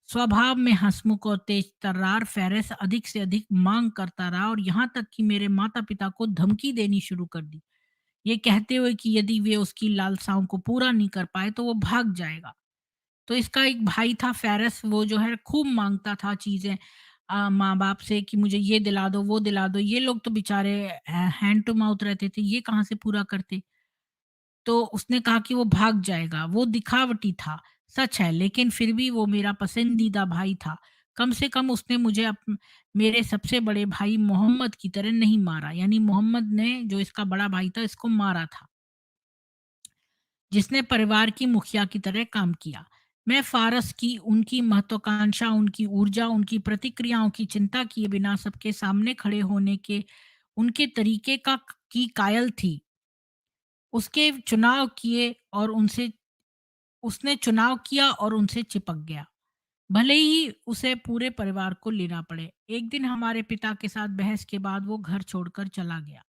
स्वभाव में हँसमुख और तेज तर्रार फ़ेरेस अधिक से अधिक माँग करता रहा और यहाँ तक कि मेरे माता-पिता को धमकी देनी शुरू कर दी। ये कहते हुए कि यदि वे उसकी लालसाओं को पूरा नहीं कर पाए तो वो भाग जाएगा। तो इसका एक भाई था फ़ेरेस, वो जो है खूब माँगता था चीज़ें माँ-बाप से कि मुझे ये दिला दो, वो दिला दो। ये लोग तो बेचारे हैंड टू माउथ रहते थे, ये कहाँ से पूरा करते? तो उसने कहा कि वो भाग जाएगा, वो दिखावटी था, सच है, लेकिन फिर भी वो मेरा पसंदीदा भाई था। कम से कम उसने मुझे मेरे सबसे बड़े भाई मोहम्मद की तरह नहीं मारा, यानी मोहम्मद ने जो इसका बड़ा भाई था इसको मारा था, जिसने परिवार की मुखिया की तरह काम किया। मैं फ़ारस की उनकी महत्वाकांक्षा, उनकी ऊर्जा, उनकी प्रतिक्रियाओं की चिंता किए बिना सबके सामने खड़े होने के उनके तरीके का की कायल थी। उसके चुनाव किए और उनसे उसने चुनाव किया और उनसे चिपक गया, भले ही उसे पूरे परिवार को लेना पड़े। एक दिन हमारे पिता के साथ बहस के बाद वो घर छोड़कर चला गया।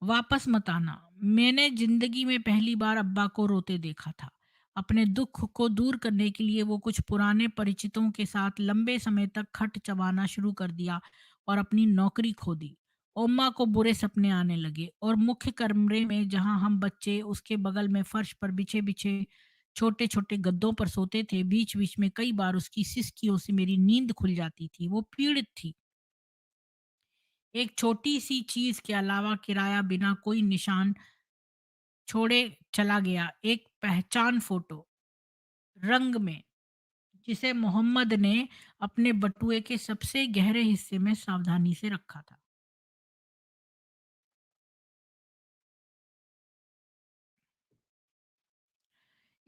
वापस मत आना। मैंने जिंदगी में पहली बार अब्बा को रोते देखा था। अपने दुख को दूर करने के लिए वो कुछ पुराने परिचितों के साथ लंबे समय तक खट चबाना शुरू कर दिया और अपनी नौकरी खो दी। ओम्मा को बुरे सपने आने लगे और मुख्य कमरे में जहां हम बच्चे उसके बगल में फर्श पर बिछे बिछे छोटे छोटे गद्दों पर सोते थे, बीच बीच में कई बार उसकी सिसकियों से मेरी नींद खुल जाती थी। वो पीड़ित थी। एक छोटी सी चीज के अलावा किराया बिना कोई निशान छोड़े चला गया, एक पहचान फोटो रंग में, जिसे मोहम्मद ने अपने बटुए के सबसे गहरे हिस्से में सावधानी से रखा था।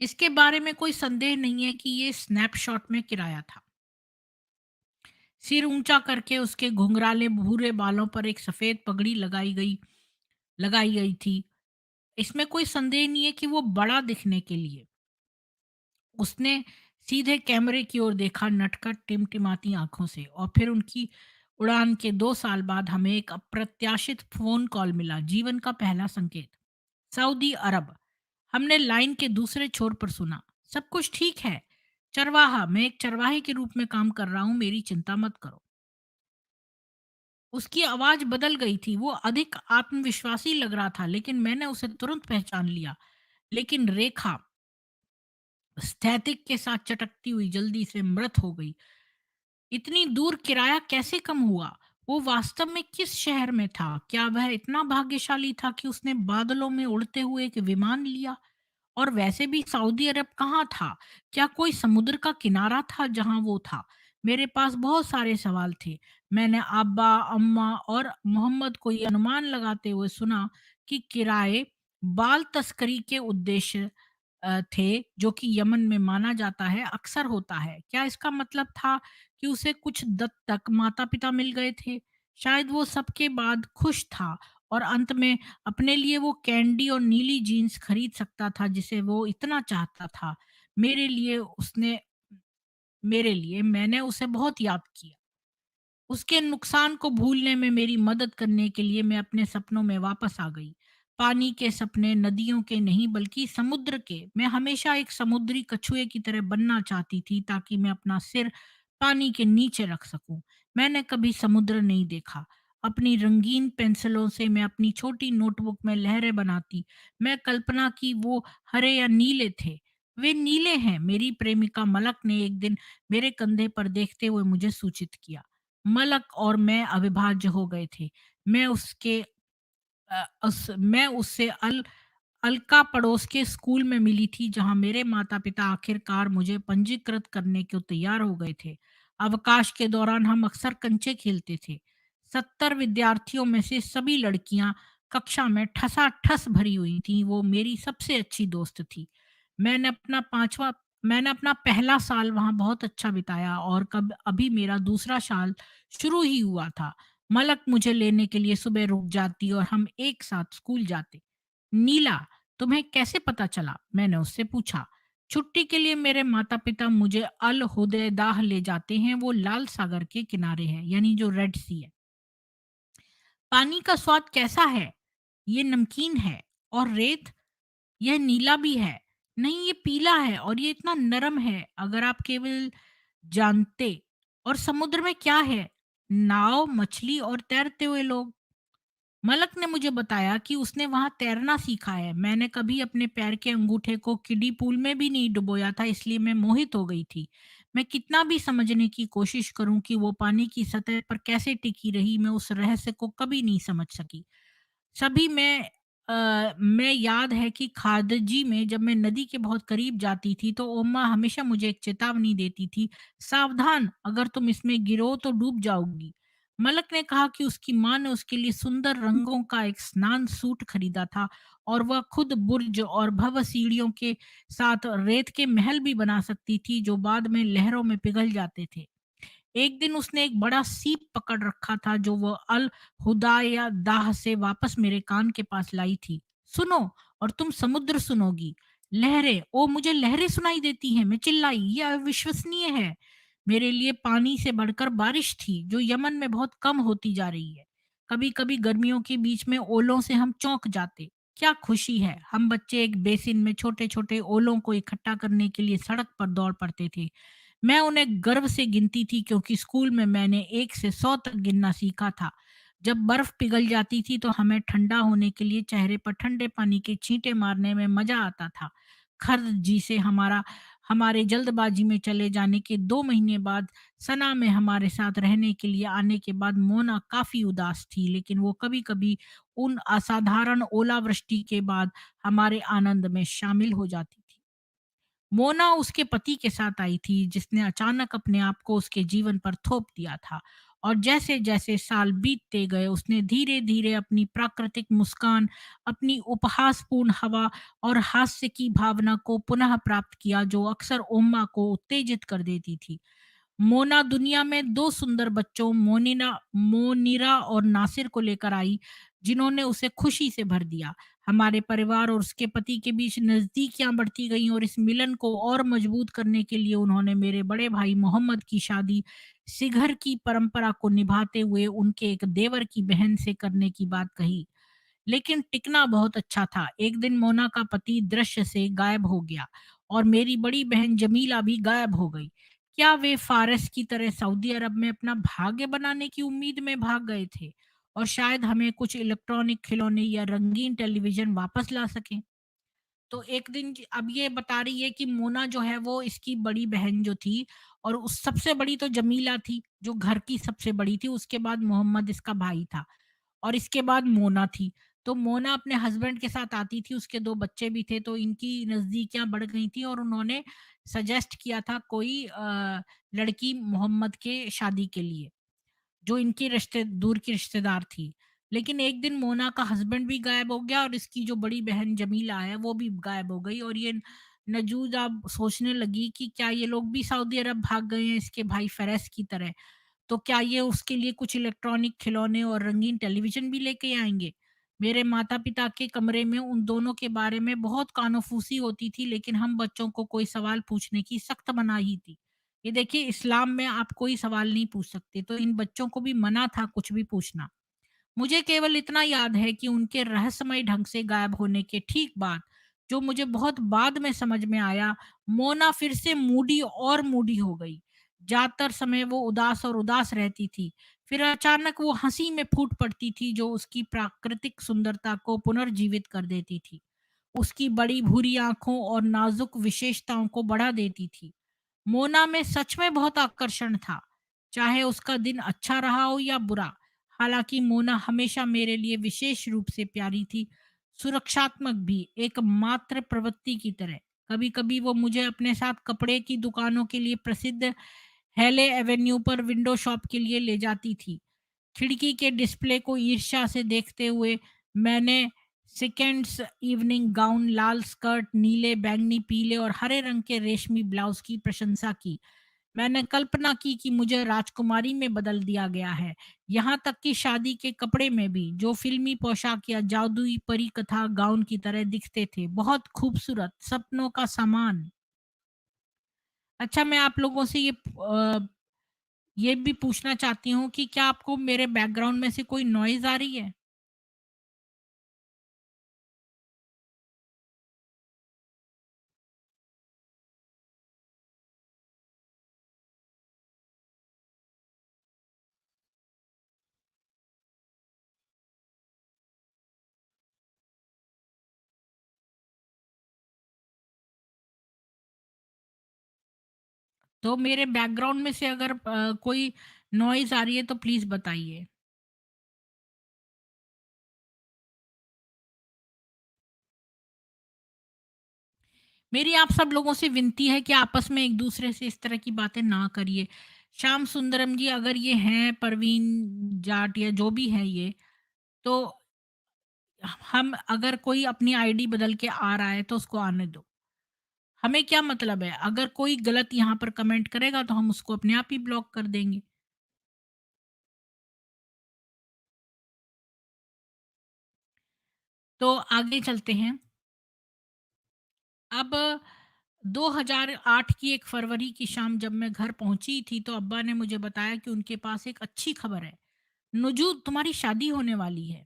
इसके बारे में कोई संदेह नहीं है कि ये स्नैपशॉट में किराया था। सिर ऊंचा करके उसके घुंघराले भूरे बालों पर एक सफेद पगड़ी लगाई गई थी। इसमें कोई संदेह नहीं है कि वो बड़ा दिखने के लिए उसने सीधे कैमरे की ओर देखा, नटखट टिमटिमाती आंखों से, और फिर उनकी उड़ान के 2 साल बाद हमें एक अप्रत्याशित फोन कॉल मिला, जीवन का पहला संकेत। सऊदी अरब। हमने लाइन के दूसरे छोर पर सुना, सब कुछ ठीक है चरवाहा, मैं एक चरवाहे के रूप में काम कर रहा हूं, मेरी चिंता मत करो। उसकी आवाज बदल गई थी, वो अधिक आत्मविश्वासी लग रहा था, लेकिन मैंने उसे तुरंत पहचान लिया। लेकिन रेखा स्थैतिक के साथ चटकती हुई जल्दी से मृत हो गई। इतनी दूर किराया कैसे कम हुआ? वो वास्तव में किस शहर में था? क्या वह इतना भाग्यशाली था कि उसने बादलों में उड़ते हुए एक विमान लिया? और वैसे भी सऊदी अरब कहाँ था? क्या कोई समुद्र का किनारा था जहाँ वो था? मेरे पास बहुत सारे सवाल थे। मैंने अब्बा, अम्मा और मोहम्मद को ये अनुमान लगाते हुए सुना कि किराए बाल तस्करी के उद्देश्य थे, जो कि यमन में माना जाता है अक्सर होता है। क्या इसका मतलब था कि उसे कुछ दत्तक माता-पिता मिल गए थे? शायद वो सबके बाद खुश था और अंत में अपने लिए वो कैंडी और नीली जीन्स खरीद सकता था जिसे वो इतना चाहता था। मेरे लिए उसने मेरे लिए मैंने उसे बहुत याद किया। उसके नुकसान को भूलने में मेरी मदद करने के लिए मैं अपने सपनों में वापस आ गई। पानी के सपने, नदियों के नहीं बल्कि समुद्र के। मैं हमेशा एक समुद्री कछुए की तरह बनना चाहती थी ताकि मैं अपना सिर पानी के नीचे रख सकूं। मैंने कभी समुद्र नहीं देखा। अपनी रंगीन पेंसिलों से मैं अपनी छोटी नोटबुक में लहरें बनाती। मैं कल्पना की वो हरे या नीले थे। वे नीले हैं, मेरी प्रेमिका मलक ने एक दिन मेरे कंधे पर देखते हुए मुझे सूचित किया। मलक और मैं अविभाज्य हो गए थे। मैं उसके मैं उससे अलका पड़ोस के स्कूल में मिली थी जहां मेरे माता-पिता आखिरकार मुझे पंजीकृत करने को तैयार हो गए थे। अवकाश के दौरान हम अक्सर कंचे खेलते थे। 70 विद्यार्थियों में से सभी लड़कियां कक्षा में ठसाठस भरी हुई थीं। वो मेरी सबसे अच्छी दोस्त थी। मैंने अपना पांचवा मैंने अपना पहला साल वहां बहुत अच्छा बिताया और कब अभी मेरा दूसरा साल शुरू ही हुआ था। मलक मुझे लेने के लिए सुबह रुक जाती और हम एक साथ स्कूल जाते। नीला, तुम्हें कैसे पता चला? मैंने उससे पूछा। छुट्टी के लिए मेरे माता-पिता मुझे अल हुदैदाह ले जाते हैं, वो लाल सागर के किनारे है, यानी जो रेड सी है। पानी का स्वाद कैसा है? ये नमकीन है और रेत, यह नीला भी है। नहीं, ये पीला है और ये इतना नरम है, अगर आप केवल जानते। और समुद्र में क्या है? नाव, मछली और तैरते हुए लोग। मलक ने मुझे बताया कि उसने वहां तैरना सीखा है। मैंने कभी अपने पैर के अंगूठे को किडी पूल में भी नहीं डुबोया था, इसलिए मैं मोहित हो गई थी। मैं कितना भी समझने की कोशिश करूं कि वो पानी की सतह पर कैसे टिकी रही, मैं उस रहस्य को कभी नहीं समझ सकी। सभी में मैं याद है कि खादजी में जब मैं नदी के बहुत करीब जाती थी तो ओम्मा हमेशा मुझे एक चेतावनी देती थी, सावधान, अगर तुम इसमें गिरो तो डूब जाओगी। मलक ने कहा कि उसकी माँ ने उसके लिए सुंदर रंगों का एक स्नान सूट खरीदा था और वह खुद बुर्ज और भव सीढ़ियों के साथ रेत के महल भी बना सकती थी जो बाद में लहरों में पिघल जाते थे। एक दिन उसने एक बड़ा सीप पकड़ रखा था जो वो अल हुदाया दाह से वापस मेरे कान के पास लाई थी। सुनो, और तुम समुद्र सुनोगी। लहरें, ओ मुझे लहरें सुनाई देती हैं, मैं चिल्लाई, ये अविश्वसनीय है। मेरे लिए पानी से बढ़कर बारिश थी जो यमन में बहुत कम होती जा रही है। कभी कभी गर्मियों के बीच में ओलों से हम चौंक जाते। क्या खुशी है, हम बच्चे एक बेसिन में छोटे छोटे ओलों को इकट्ठा करने के लिए सड़क पर दौड़ पड़ते थे। मैं उन्हें गर्व से गिनती थी क्योंकि स्कूल में मैंने 1 से 100 तक गिनना सीखा था। जब बर्फ पिघल जाती थी तो हमें ठंडा होने के लिए चेहरे पर ठंडे पानी के छींटे मारने में मजा आता था। खर्द जी से हमारे जल्दबाजी में चले जाने के 2 महीने बाद सना में हमारे साथ रहने के लिए आने के बाद मोना काफ़ी उदास थी, लेकिन वो कभी-कभी उन असाधारण ओलावृष्टि के बाद हमारे आनंद में शामिल हो जाती थी। मोना उसके पति के साथ आई थी जिसने अचानक अपने आप को उसके जीवन पर थोप दिया था, और जैसे जैसे साल बीतते गए उसने धीरे धीरे अपनी प्राकृतिक मुस्कान, अपनी उपहासपूर्ण हवा और हास्य की भावना को पुनः प्राप्त किया जो अक्सर ओम्मा को उत्तेजित कर देती थी। मोना दुनिया में 2 सुंदर बच्चों मोनिरा और नासिर को लेकर आई, जिन्होंने उसे खुशी से भर दिया। हमारे परिवार और उसके पति के बीच नज़दीकियाँ बढ़ती गईं और इस मिलन को और मजबूत करने के लिए उन्होंने मेरे बड़े भाई मोहम्मद की शादी सिघर की परंपरा को निभाते हुए उनके एक देवर की बहन से करने की बात कही। लेकिन टिकना बहुत अच्छा था। एक दिन मोना का पति दृश्य से गायब हो गया और मेरी बड़ी बहन जमीला भी गायब हो गई। क्या वे फारस की तरह सऊदी अरब में अपना भाग्य बनाने की उम्मीद में भाग गए थे और शायद हमें कुछ इलेक्ट्रॉनिक खिलौने या रंगीन टेलीविजन वापस ला सकें? तो एक दिन अब ये बता रही है कि मोना जो है वो इसकी बड़ी बहन जो थी, और उस सबसे बड़ी तो जमीला थी जो घर की सबसे बड़ी थी, उसके बाद मोहम्मद इसका भाई था और इसके बाद मोना थी। तो मोना अपने हस्बैंड के साथ आती थी, उसके 2 बच्चे भी थे, तो इनकी नज़दीकियाँ बढ़ गई थी और उन्होंने सजेस्ट किया था कोई लड़की मोहम्मद के शादी के लिए, जो इनकी रिश्ते दूर की रिश्तेदार थी। लेकिन एक दिन मोना का हस्बैंड भी गायब हो गया और इसकी जो बड़ी बहन जमीला है वो भी गायब हो गई, और ये नजूद अब सोचने लगी कि क्या ये लोग भी सऊदी अरब भाग गए हैं इसके भाई फ़ैरेस की तरह? तो क्या ये उसके लिए कुछ इलेक्ट्रॉनिक खिलौने और रंगीन टेलीविज़न भी लेके आएँगे? मेरे माता-पिता के कमरे में उन दोनों के बारे में बहुत कानो-फूसी होती थी, लेकिन हम बच्चों को कोई सवाल पूछने की सख्त मनाही थी। ये देखिए, इस्लाम में आप कोई सवाल नहीं पूछ सकते, तो इन बच्चों को भी मना था कुछ भी पूछना। मुझे केवल इतना याद है कि उनके रहस्यमय ढंग से गायब होने के ठीक बाद, जो मुझे बहुत बाद में समझ में आया, मोना फिर से मूडी और मूडी हो गई। ज्यादातर समय वो उदास और उदास रहती थी, फिर अचानक वो हंसी में फूट पड़ती थी जो उसकी प्राकृतिक सुंदरता को पुनर्जीवित कर देती थी। उसकी बड़ी भूरी आंखों और नाजुक विशेषताओं को बढ़ा देती थी। मोना में सच में बहुत आकर्षण था, चाहे उसका दिन अच्छा रहा हो या बुरा। हालांकि मोना हमेशा मेरे लिए विशेष रूप से प्यारी थी, सुरक्षात्मक भी, एक मात्र प्रवृत्ति की तरह। कभी-कभी वो मुझे अपने साथ कपड़े की दुकानों के लिए प्रसिद्ध हेले एवेन्यू पर विंडो शॉप के लिए ले जाती थी। खिड़की के डिस्प्ले को ईर्ष्या से देखते हुए मैंने सेकेंड्स इवनिंग गाउन, लाल स्कर्ट, नीले, बैंगनी, पीले और हरे रंग के रेशमी ब्लाउज की प्रशंसा की। मैंने कल्पना की कि मुझे राजकुमारी में बदल दिया गया है, यहाँ तक कि शादी के कपड़े में भी, जो फिल्मी पोशाक या जादुई परी कथा गाउन की तरह दिखते थे। बहुत खूबसूरत, सपनों का सामान। अच्छा, मैं आप लोगों से ये भी पूछना चाहती हूँ कि क्या आपको मेरे बैकग्राउंड में से कोई नॉइज़ आ रही है? तो मेरे बैकग्राउंड में से अगर कोई नॉइज़ आ रही है तो प्लीज़ बताइए। मेरी आप सब लोगों से विनती है कि आपस में एक-दूसरे से इस तरह की बातें ना करिए। श्याम सुंदरम जी अगर ये हैं, परवीन जाट या जो भी हैं ये, तो हम अगर कोई अपनी आईडी बदल के आ रहा है तो उसको आने दो। हमें क्या मतलब है? अगर कोई गलत यहाँ पर कमेंट करेगा तो हम उसको अपने आप ही ब्लॉक कर देंगे। तो आगे चलते हैं। अब 2008 की 1 फरवरी की शाम जब मैं घर पहुंची थी तो अब्बा ने मुझे बताया कि उनके पास एक अच्छी खबर है। नुजू तुम्हारी शादी होने वाली है।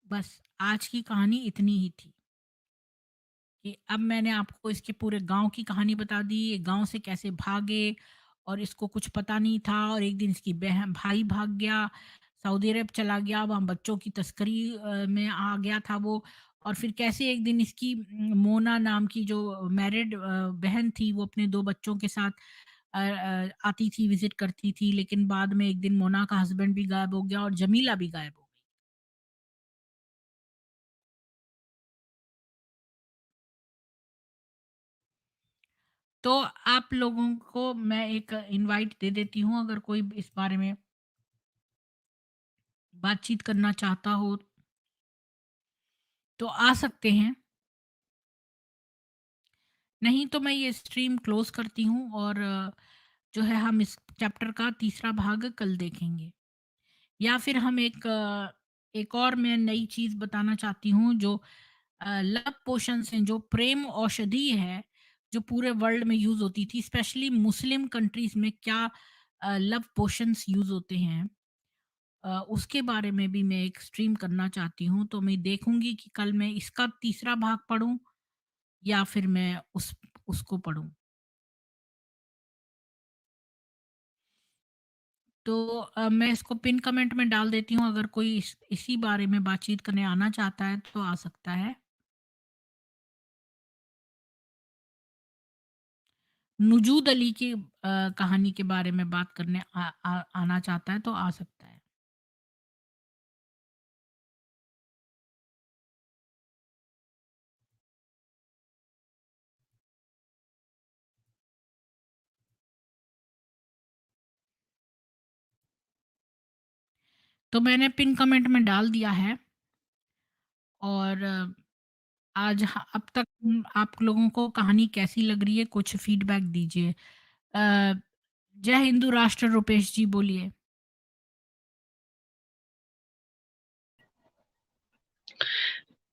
बस आज की कहानी इतनी ही थी कि अब मैंने आपको इसके पूरे गांव की कहानी बता दी, ये गांव से कैसे भागे और इसको कुछ पता नहीं था और एक दिन इसकी बहन भाई भाग गया, सऊदी अरब चला गया, वहाँ बच्चों की तस्करी में आ गया था वो। और फिर कैसे एक दिन इसकी मोना नाम की जो मैरिड बहन थी वो अपने 2 बच्चों के साथ आती थी, विज़िट करती थी, लेकिन बाद में एक दिन मोना का हस्बैंड भी गायब हो गया और जमीला भी गायब हो गई। तो आप लोगों को मैं एक इनवाइट दे देती हूँ, अगर कोई इस बारे में बातचीत करना चाहता हो तो आ सकते हैं, नहीं तो मैं ये स्ट्रीम क्लोज़ करती हूँ और जो है हम इस चैप्टर का तीसरा भाग कल देखेंगे। या फिर हम एक और मैं नई चीज़ बताना चाहती हूँ जो लव पोशंस हैं, जो प्रेम औषधि है, जो पूरे वर्ल्ड में यूज़ होती थी, स्पेशली मुस्लिम कंट्रीज़ में क्या लव पोशंस यूज़ होते हैं, उसके बारे में भी मैं एक स्ट्रीम करना चाहती हूँ। तो मैं देखूँगी कि कल मैं इसका तीसरा भाग पढूँ या फिर मैं उसको पढूँ। तो मैं इसको पिन कमेंट में डाल देती हूँ, अगर कोई इसी बारे में बातचीत करने आना चाहता है तो आ सकता है। नुजूद अली की कहानी के बारे में बात करने आना चाहता है तो आ सकता है। तो मैंने पिन कमेंट में डाल दिया है और अब तक आप लोगों को कहानी कैसी लग रही है, कुछ फीडबैक दीजिए। जय हिंदू राष्ट्र, रुपेश जी बोलिए।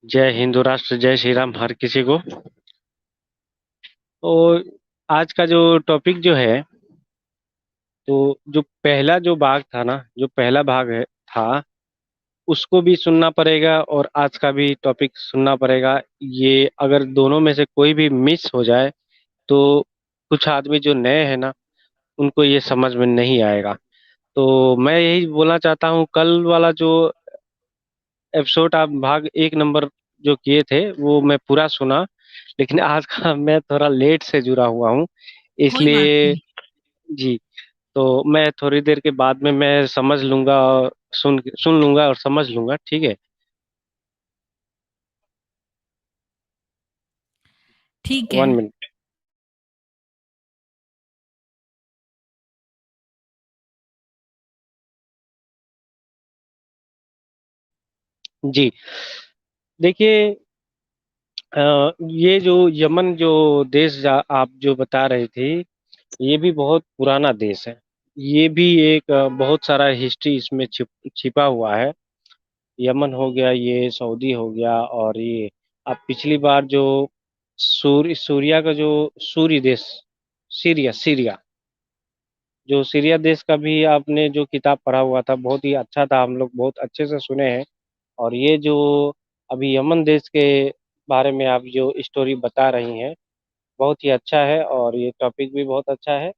जय हिंदू राष्ट्र, जय श्री राम हर किसी को। और आज का जो टॉपिक जो है, तो जो पहला जो भाग था ना, जो पहला भाग था, उसको भी सुनना पड़ेगा और आज का भी टॉपिक सुनना पड़ेगा। ये अगर दोनों में से कोई भी मिस हो जाए तो कुछ आदमी जो नए हैं ना, उनको ये समझ में नहीं आएगा। तो मैं यही बोलना चाहता हूँ, कल वाला जो एपिसोड आप भाग 1 नंबर जो किए थे वो मैं पूरा सुना, लेकिन आज का मैं थोड़ा लेट से जुड़ा हुआ हूँ, कोई बात इसलिए नहीं। जी। तो मैं थोड़ी देर के बाद में मैं समझ लूंगा और सुन सुन लूंगा और समझ लूंगा, ठीक है। ठीक है। 1 मिनट। जी, देखिए, ये जो यमन जो देश आप जो बता रहे थे, ये भी बहुत पुराना देश है। ये भी एक बहुत सारा हिस्ट्री इसमें छिपा हुआ है। यमन हो गया, ये सऊदी हो गया, और ये आप पिछली बार जो सूर्या का जो सूर्य देश, सीरिया सीरिया, जो सीरिया देश का भी आपने जो किताब पढ़ा हुआ था, बहुत ही अच्छा था, हम लोग बहुत अच्छे से सुने हैं। और ये जो अभी यमन देश के बारे में आप जो स्टोरी बता रही हैं, बहुत ही अच्छा है और ये टॉपिक भी बहुत अच्छा है।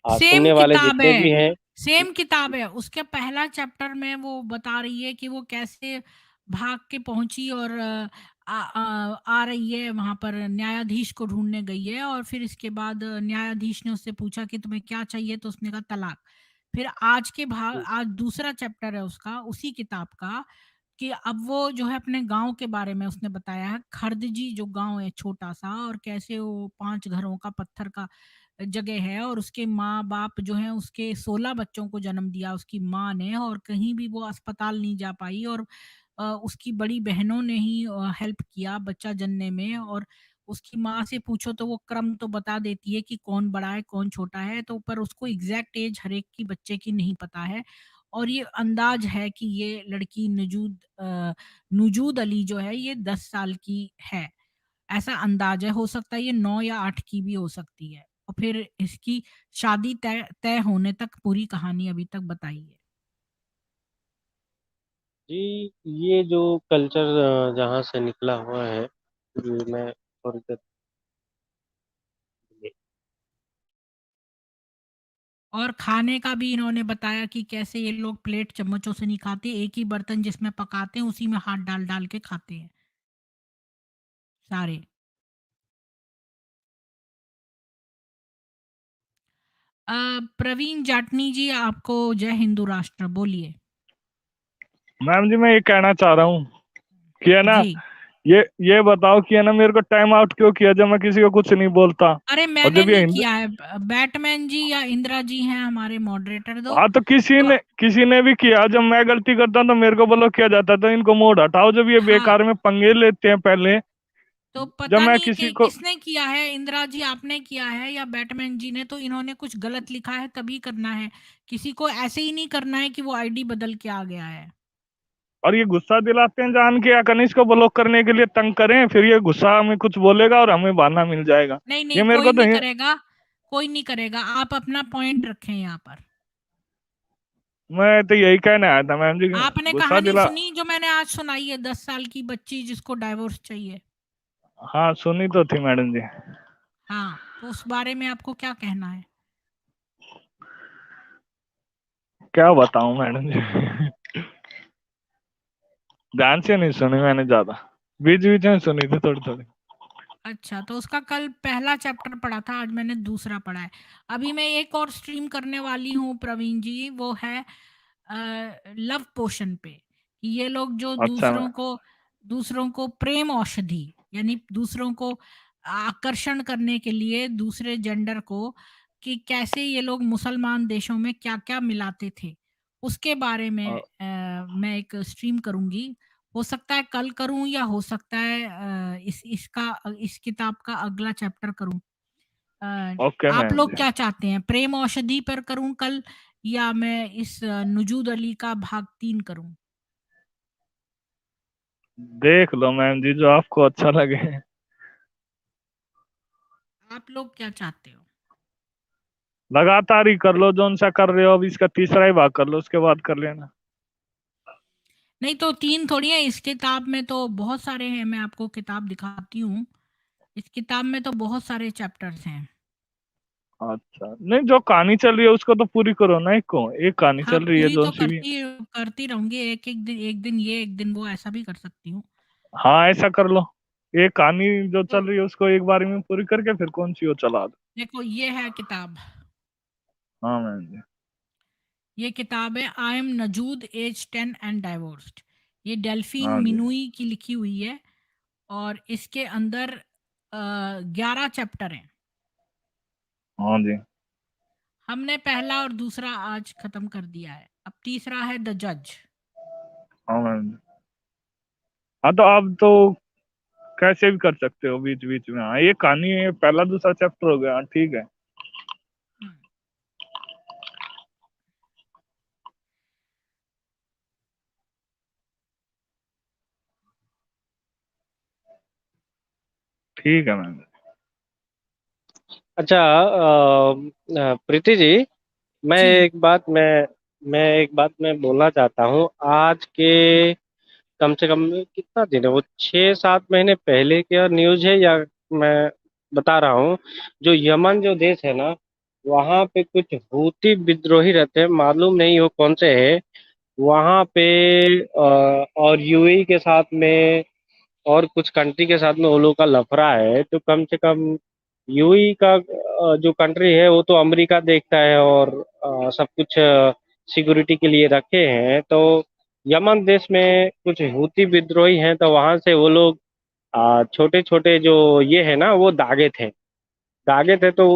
सेम सुनने वाले किताब जितने भी है, हैं। सेम किताब है। उसके पहला चैप्टर में वो बता रही है कि वो कैसे भाग के पहुंची और आ रही है वहां पर, न्यायाधीश को ढूंढने गई है, और फिर इसके बाद न्यायाधीश ने उससे पूछा कि तुम्हें क्या चाहिए, तो उसने कहा तलाक। फिर आज दूसरा चैप्टर है उसका, उसी किताब का, कि अब वो जो है अपने गांव के बारे में उसने बताया है, खर्दजी जो गांव है छोटा सा, और कैसे वो 5 घरों का पत्थर का जगह है, और उसके माँ बाप जो है उसके 16 बच्चों को जन्म दिया उसकी माँ ने, और कहीं भी वो अस्पताल नहीं जा पाई, और उसकी बड़ी बहनों ने ही हेल्प किया बच्चा जनने में, और उसकी माँ से पूछो तो वो क्रम तो बता देती है कि कौन बड़ा है कौन छोटा है, तो पर उसको एग्जैक्ट एज हर एक की बच्चे की नहीं पता है। और ये अंदाज है कि ये लड़की नुजूद अली जो है ये 10 साल की है, ऐसा अंदाज है। हो सकता है ये 9 या 8 की भी हो सकती है। और फिर इसकी शादी तय तय होने तक पूरी कहानी अभी तक बताई है। जी, ये जो कल्चर जहाँ से निकला हुआ है, जी मैं थोड़ी देर। और खाने का भी इन्होंने बताया कि कैसे ये लोग प्लेट चम्मचों से नहीं खाते, एक ही बर्तन जिसमें पकाते हैं उसी में हाथ डाल डाल के खाते हैं सारे। प्रवीण जाटनी जी, आपको जय हिंदू राष्ट्र, बोलिए। मैम जी, मैं ये कहना चाह रहा हूँ कि है ना, जी। ये बताओ कि है ना, मेरे को टाइम आउट क्यों किया जब मैं किसी को कुछ नहीं बोलता। अरे और मैंने जब ये नहीं हिंद किया है, बैटमैन जी या इंदिरा जी हैं हमारे मॉडरेटर दो। हाँ, तो तो किसी ने भी किया। जब मैं गलती करता हूँ तो मेरे को ब्लॉक किया जाता है, तो इनको मोड हटाओ जब ये हाँ, बेकार में पंगे लेते हैं पहले। तो जब पता मैं नहीं किसी कि को किसने किया है, इंदिरा जी आपने किया है या बैटमैन जी ने, तो इन्होंने कुछ गलत लिखा है तभी करना है। किसी को ऐसे ही नहीं करना है कि वो आईडी बदल के आ गया है। और ये गुस्सा दिलाते हैं जान के, या कनिष्क को ब्लॉक करने के लिए तंग करें, फिर ये गुस्सा में कुछ बोलेगा और हमें बहाना मिल जाएगा। नहीं ये नहीं, मेरे कोई को तो नहीं करेगा, कोई नहीं करेगा, आप अपना पॉइंट रखें यहाँ पर। मैं तो यही कहने आया था मैम जी, आपने गुस्सा कहानी दिला। सुनी जो मैंने आज सुनाई है, 10 साल की बच्ची जिसको डाइवोर्स चाहिए। हाँ, सुनी तो थी मैडम जी। हाँ, तो उस बारे में आपको क्या कहना है? क्या बताऊं मैडम जी, ध्यान से नहीं सुनी मैंने ज्यादा, बीच बीच में सुनी थी थोड़ी थोड़ी। अच्छा, तो उसका कल पहला चैप्टर पढ़ा था, आज मैंने दूसरा पढ़ा है। अभी मैं एक और स्ट्रीम करने वाली हूँ प्रवीण जी, वो है लव पोशन पे, कि ये लोग जो अच्छा मैम। दूसरों को प्रेम औषधि, यानी दूसरों को आकर्षण करने के लिए दूसरे जेंडर को, कि कैसे ये लोग मुसलमान देशों में क्या क्या मिलाते थे, उसके बारे में मैं एक स्ट्रीम करूंगी। हो सकता है कल करूं, या हो सकता है इस किताब का अगला चैप्टर करूं। ओके आप मैम लोग जी, क्या चाहते हैं, प्रेम औषधि पर करूं कल, या मैं इस नुजूद अली का भाग 3 करूं? देख लो मैम जी, जो आपको अच्छा लगे। आप लोग क्या चाहते हो? लगातार ही कर लो, जोन सा कर रहे हो, अब इसका तीसरा ही भाग कर लो, उसके बाद कर लेना। नहीं तो 3 थोड़ी है, इस किताब में तो बहुत सारे हैं, मैं आपको किताब दिखाती हूँ। इस किताब में तो बहुत सारे चैप्टर्स हैं। अच्छा, नहीं, जो कहानी चल रही है उसको तो पूरी करो ना, एक को एक कहानी हाँ, चल रही है पूरी जोन तो सी भी। करती रहूंगी, एक दिन ये एक दिन वो, ऐसा भी कर सकती हूँ। हाँ, ऐसा कर लो, एक कहानी जो तो चल रही है उसको एक बार में पूरी करके फिर कौन सी वो चला दो। देखो, ये है किताब। हाँ मैम जी। ये किताब है I am Nujood age 10 and divorced. ये डेल्फिन हाँ जी। मिनुई की लिखी हुई है, और इसके अंदर 11 चैप्टर हैं। हाँ जी। हमने पहला और दूसरा आज खत्म कर दिया है, अब तीसरा है द जज। हाँ मैम जी। हाँ, तो आप तो कैसे भी कर सकते हो बीच बीच में। हाँ, ये कहानी है, पहला दूसरा चैप्टर हो गया, हाँ, ठीक है। ठीक है मैम। अच्छा, प्रीति जी, मैं जी। एक बात मैं बोलना चाहता हूँ। आज के कम से कम कितना दिन है, वो 6-7 महीने पहले की न्यूज है, या मैं बता रहा हूँ, जो यमन जो देश है ना, वहाँ पे कुछ हूती विद्रोही रहते हैं, मालूम नहीं वो कौन से है वहाँ पे। और यूएई के साथ में और कुछ कंट्री के साथ में वो लोग का लफड़ा है, तो कम से कम यूएई का जो कंट्री है वो तो अमेरिका देखता है और सब कुछ सिक्योरिटी के लिए रखे हैं। तो यमन देश में कुछ हूती विद्रोही हैं, तो वहां से वो लोग छोटे छोटे जो ये है ना वो दागे थे तो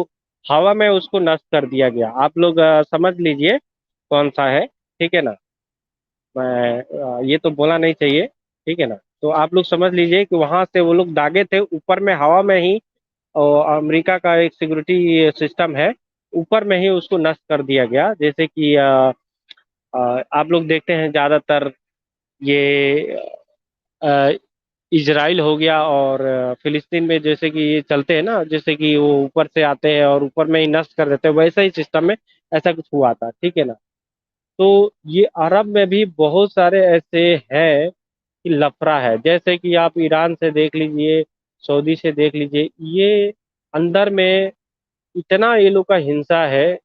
हवा में उसको नष्ट कर दिया गया। आप लोग समझ लीजिए कौन सा है, ठीक है ना। मैं ये तो बोला नहीं चाहिए, ठीक है ना। तो आप लोग समझ लीजिए कि वहां से वो लोग दागे थे ऊपर में हवा में ही, और अमेरिका का एक सिक्योरिटी सिस्टम है, ऊपर में ही उसको नष्ट कर दिया गया। जैसे कि आप लोग देखते हैं ज्यादातर ये अ, इजराइल हो गया और फिलिस्तीन में जैसे कि ये चलते हैं ना, जैसे कि वो ऊपर से आते हैं और ऊपर में ही नष्ट कर देते हैं, वैसा ही सिस्टम में ऐसा कुछ हुआ था, ठीक है ना। तो ये अरब में भी बहुत सारे ऐसे हैं कि लफड़ा है, जैसे कि आप ईरान से देख लीजिए, सऊदी से देख लीजिए, ये अंदर में इतना ये लोग का हिंसा है।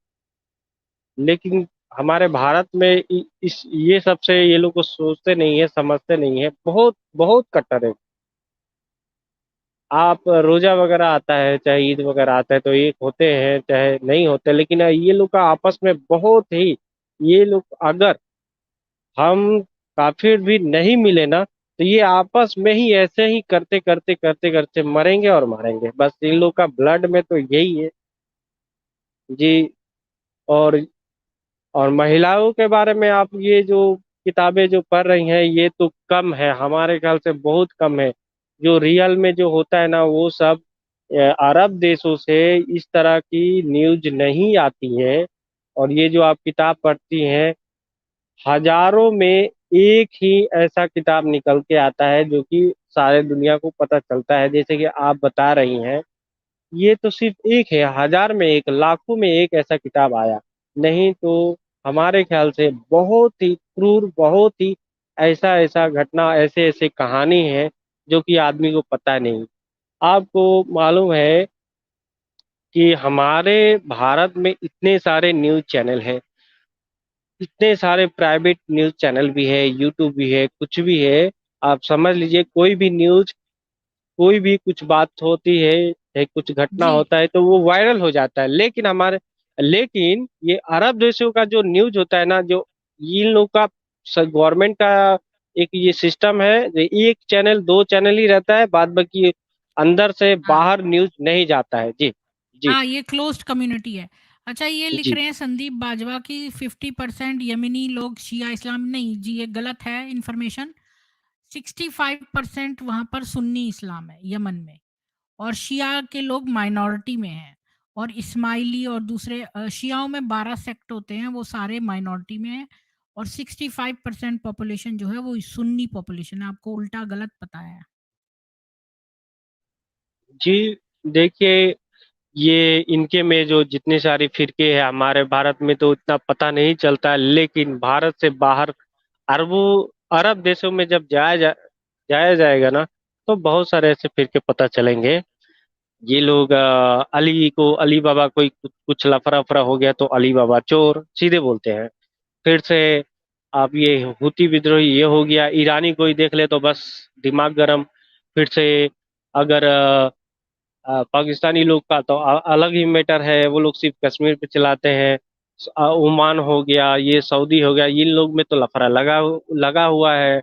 लेकिन हमारे भारत में इस ये सबसे ये लोग को सोचते नहीं है, समझते नहीं है, बहुत बहुत कट्टर है। आप रोजा वगैरह आता है, चाहे ईद वगैरह आता है, तो एक होते हैं चाहे नहीं होते, लेकिन ये लोग का आपस में बहुत ही, ये लोग अगर हम काफिर भी नहीं मिले ना, तो ये आपस में ही ऐसे ही करते करते करते करते मरेंगे और मारेंगे, बस इन लोग का ब्लड में तो यही है जी। और महिलाओं के बारे में आप ये जो किताबें जो पढ़ रही हैं, ये तो कम है, हमारे ख्याल से बहुत कम है। जो रियल में जो होता है ना वो सब अरब देशों से इस तरह की न्यूज नहीं आती है। और ये जो आप किताब पढ़ती हैं, हजारों में एक ही ऐसा किताब निकल के आता है जो कि सारे दुनिया को पता चलता है, जैसे कि आप बता रही हैं। ये तो सिर्फ एक है, हजार में एक, लाखों में एक ऐसा किताब आया। नहीं तो हमारे ख्याल से बहुत ही क्रूर, बहुत ही ऐसा ऐसा घटना, ऐसे ऐसे कहानी है जो कि आदमी को पता नहीं। आपको मालूम है कि हमारे भारत में इतने सारे न्यूज चैनल हैं, इतने सारे प्राइवेट न्यूज चैनल भी है, यूट्यूब भी है, कुछ भी है। आप समझ लीजिए कोई भी न्यूज, कोई भी कुछ बात होती है, चाहे कुछ घटना जी। होता है तो वो वायरल हो जाता है। लेकिन ये अरब देशों का जो न्यूज होता है ना, जो इन लोग का गवर्नमेंट का एक ये सिस्टम है, जो एक चैनल दो चैनल ही रहता है, बाद बाकी अंदर से हाँ। बाहर न्यूज नहीं जाता है जी। जी। हाँ, ये क्लोज्ड कम्युनिटी है। अच्छा, ये लिख जी। रहे हैं संदीप बाजवा की 50% यमनी लोग शिया इस्लाम, नहीं जी, ये गलत है इन्फॉर्मेशन। 65% वहाँ पर सुन्नी इस्लाम है यमन में, और शिया के लोग माइनॉरिटी में हैं। और इस्माइली और दूसरे शियाओं में 12 सेक्ट होते हैं, वो सारे माइनॉरिटी में हैं। और 65% पॉपुलेशन जो है वो सुन्नी पॉपुलेशन है। आपको उल्टा गलत पता है। जी देखिए, ये इनके में जो जितनी सारी फिरके हैं, हमारे भारत में तो इतना पता नहीं चलता है, लेकिन भारत से बाहर अरबों अरब देशों में जब जाया जाएगा ना, तो बहुत सारे ऐसे फिरके पता चलेंगे। ये लोग अली को, अली बाबा कोई कुछ लफड़ा फरा हो गया तो अली बाबा चोर सीधे बोलते हैं। फिर से आप ये हुती विद्रोही ये हो गया, ईरानी कोई देख ले तो बस दिमाग गरम। फिर से अगर पाकिस्तानी लोग का तो अलग ही मैटर है, वो लोग सिर्फ कश्मीर पे चलाते हैं। ओमान हो गया, ये सऊदी हो गया, इन लोग में तो लफड़ा लगा लगा हुआ है।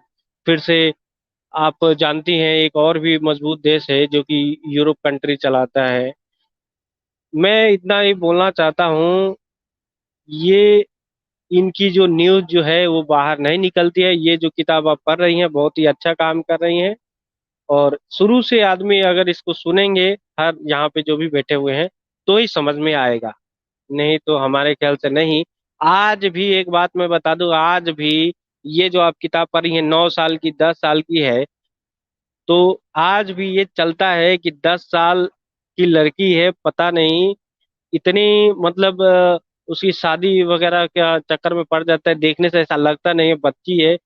फिर से आप जानती हैं एक और भी मजबूत देश है जो कि यूरोप कंट्री चलाता है। मैं इतना ही बोलना चाहता हूँ, ये इनकी जो न्यूज़ जो है वो बाहर नहीं निकलती है। ये जो किताब आप पढ़ रही हैं बहुत ही अच्छा काम कर रही हैं, और शुरू से आदमी अगर इसको सुनेंगे, हर यहाँ पे जो भी बैठे हुए हैं, तो ही समझ में आएगा, नहीं तो हमारे ख्याल से नहीं। आज भी एक बात मैं बता दूं, आज भी ये जो आप किताब पढ़ी है 9 साल की, 10 साल की है, तो आज भी ये चलता है कि 10 साल की लड़की है, पता नहीं इतनी, मतलब उसकी शादी वगैरह का चक्कर में पड़ जाता है, देखने से ऐसा लगता नहीं है बच्ची है।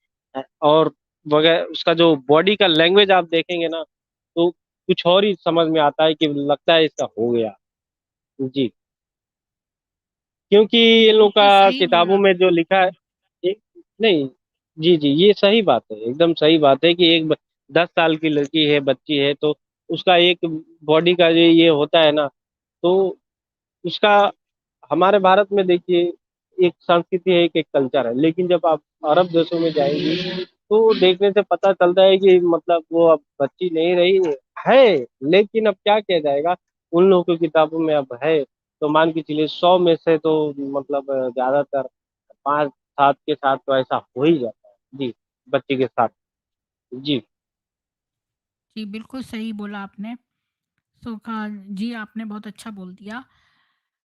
और वगैरह उसका जो बॉडी का लैंग्वेज आप देखेंगे ना, तो कुछ और ही समझ में आता है कि लगता है इसका हो गया जी। क्योंकि इन लोग बिल्कुल का सही किताबों बोला। में जो लिखा है, नहीं, जी जी, ये सही बात है, एकदम सही बात है कि एक 10 साल की लड़की है, बच्ची है, तो उसका एक बॉडी का ये होता है ना, तो उसका हमारे भारत में देखिए एक संस्कृति है, एक कल्चर है, लेकिन जब आप अरब देशों में जाएंगी तो देखने से पता चलता है कि मतलब वो अब बच्ची नहीं रही है, लेकिन अब क्या किया जाएगा, उन लोगों की किताबों में अब है, तो मान के चलिए 100 में से तो मतलब ज्यादातर 5-7 के साथ तो ऐसा हो ही जाता है जी, बच्चे के साथ। जी। जी, बिल्कुल सही बोला आपने। सोखा जी, आपने बहुत अच्छा बोल दिया।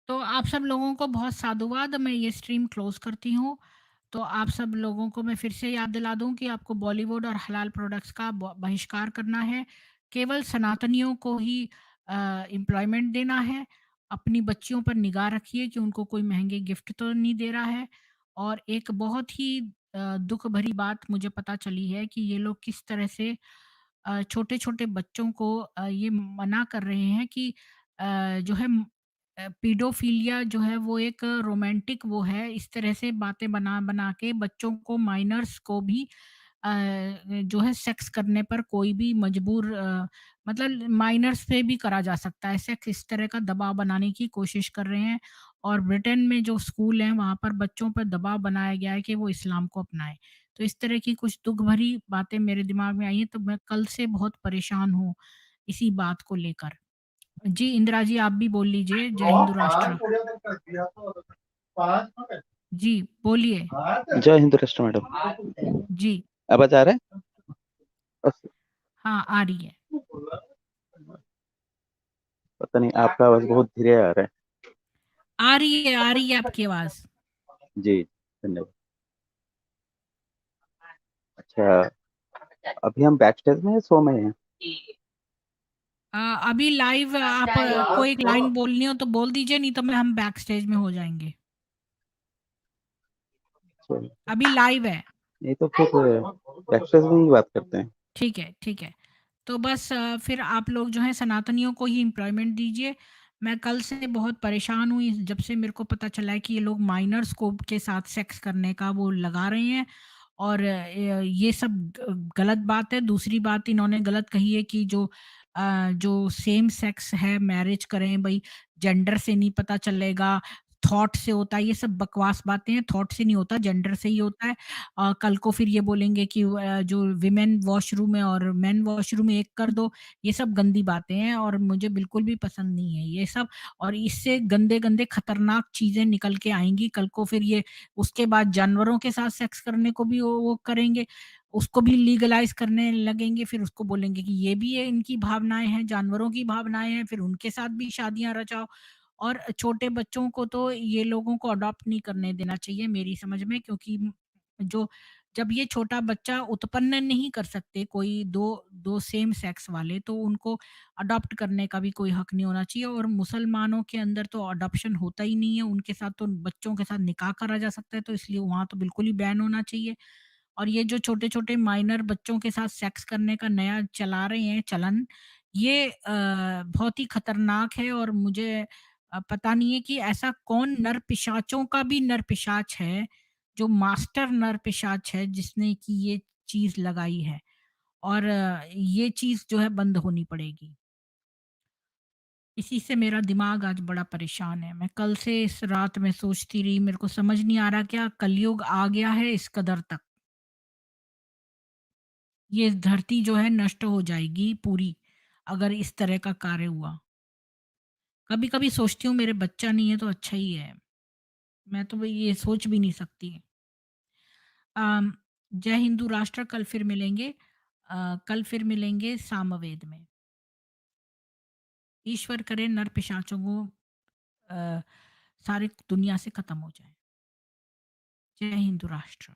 तो आप सब लोगों को बहुत साधुवाद। मैं ये स्ट्रीम क्लोज़ करती हूँ। तो आप सब लोगों को मैं फिर से याद दिला दूँ कि आपको बॉलीवुड और हलाल प्रोडक्ट्स का बहिष्कार करना है। केवल सनातनियों को ही एम्प्लॉयमेंट देना है। अपनी बच्चियों पर निगाह रखिए कि उनको कोई महँगे गिफ्ट तो नहीं दे रहा है। और एक बहुत ही दुःख भरी बात मुझे पता चली है कि ये लोग किस तरह से छोटे-छोटे बच्चों को ये मना कर रहे हैं कि जो है पीडोफिलिया जो है वो एक रोमांटिक वो है, इस तरह से बातें बना-बना के बच्चों को माइनर्स को भी जो है सेक्स करने पर कोई भी मजबूर मतलब माइनर्स पे भी करा जा सकता है सेक्स, इस तरह का दबाव बनाने की कोशिश कर रहे हैं। और ब्रिटेन में जो स्कूल हैं वहाँ पर बच्चों पर दबाव बनाया गया है कि वो इस्लाम को अपनाएँ। तो इस तरह की कुछ दुःख भरी बातें मेरे दिमाग में आई हैं, तो मैं कल से बहुत परेशान हूँ इसी बात को लेकर। जी, इंदिरा जी आप भी बोल लीजिए, जय हिंदू राष्ट्र। जी, बोलिए। जय हिंद राष्ट्र मैडम। जी, आवाज आ रहा है? बस हाँ, आ रही है। पता नहीं, आपका आवाज बहुत धीरे आ रहा है। आ रही है आपकी आवाज़। जी, धन्यवाद। अच्छा, अभी हम बैक स्टेज में हैं, शो में हैं? अ, अभी लाइव आपको एक लाइन बोलनी हो तो बोल दीजिए, नहीं तो मैं हम बैक स्टेज में हो जाएँगे। चलिए, अभी लाइव है। नहीं तो फिर बैक स्टेज में ही बात करते हैं। ठीक है, ठीक है। तो बस फिर आप लोग जो हैं सनातनियों को ही एम्प्लॉयमेंट दीजिए। मैं कल से बहुत परेशान हूँ जब से मेरे को पता चला है कि ये लोग माइनर्स को के साथ सेक्स करने का वो लगा रहे हैं। और ये सब गलत बात है। दूसरी बात इन्होंने गलत कही है कि जो सेम सेक्स है मैरिज करें भई, जेंडर से नहीं पता चलेगा, थॉट से होता है। ये सब बकवास बातें हैं, थॉट से नहीं होता, जेंडर से ही होता है। कल को फिर ये बोलेंगे कि जो विमेन वॉशरूम है और मेन वॉशरूम एक कर दो। ये सब गंदी बातें हैं और मुझे बिल्कुल भी पसंद नहीं है ये सब। और इससे गंदे-गंदे खतरनाक चीज़ें निकल के आएँगी। कल को फिर ये उसके बाद जानवरों के साथ सेक्स करने को भी वो करेंगे, उसको भी लीगलाइज़ करने लगेंगे, फिर उसको बोलेंगे कि ये भी इनकी भावनाएँ हैं, जानवरों की भावनाएँ हैं, फिर उनके साथ भी शादियाँ रचाओ। और छोटे बच्चों को तो ये लोगों को अडॉप्ट नहीं करने देना चाहिए मेरी समझ में, क्योंकि जो जब ये छोटा बच्चा उत्पन्न नहीं कर सकते कोई 2 सेम सेक्स वाले, तो उनको अडॉप्ट करने का भी कोई हक नहीं होना चाहिए। और मुसलमानों के अंदर तो अडॉप्शन होता ही नहीं है, उनके साथ तो बच्चों के साथ निकाह करा जा सकता है, तो इसलिए वहाँ तो बिल्कुल ही बैन होना चाहिए। और ये जो छोटे-छोटे माइनर बच्चों के साथ सेक्स करने का नया चला रहे हैं चलन, ये बहुत ही खतरनाक है। और मुझे पता नहीं है कि ऐसा कौन नर पिशाचों का भी नर पिशाच है, जो मास्टर नर पिशाच है जिसने कि ये चीज़ लगाई है। और ये चीज़ जो है बंद होनी पड़ेगी। इसी से मेरा दिमाग आज बड़ा परेशान है। मैं कल से इस रात में सोचती रही, मेरे को समझ नहीं आ रहा क्या कलयुग आ गया है इस कदर तक। ये धरती जो है नष्ट हो जाएगी पूरी, अगर इस तरह का कार्य हुआ। कभी-कभी सोचती हूँ मेरे बच्चा नहीं है तो अच्छा ही है। मैं तो ये सोच भी नहीं सकती। अम, जय हिंदू राष्ट्र। कल फिर मिलेंगे। कल फिर मिलेंगे सामवेद में। ईश्वर करे नर पिशाचों को सारी दुनिया से खत्म हो जाए। जय हिंदू राष्ट्र।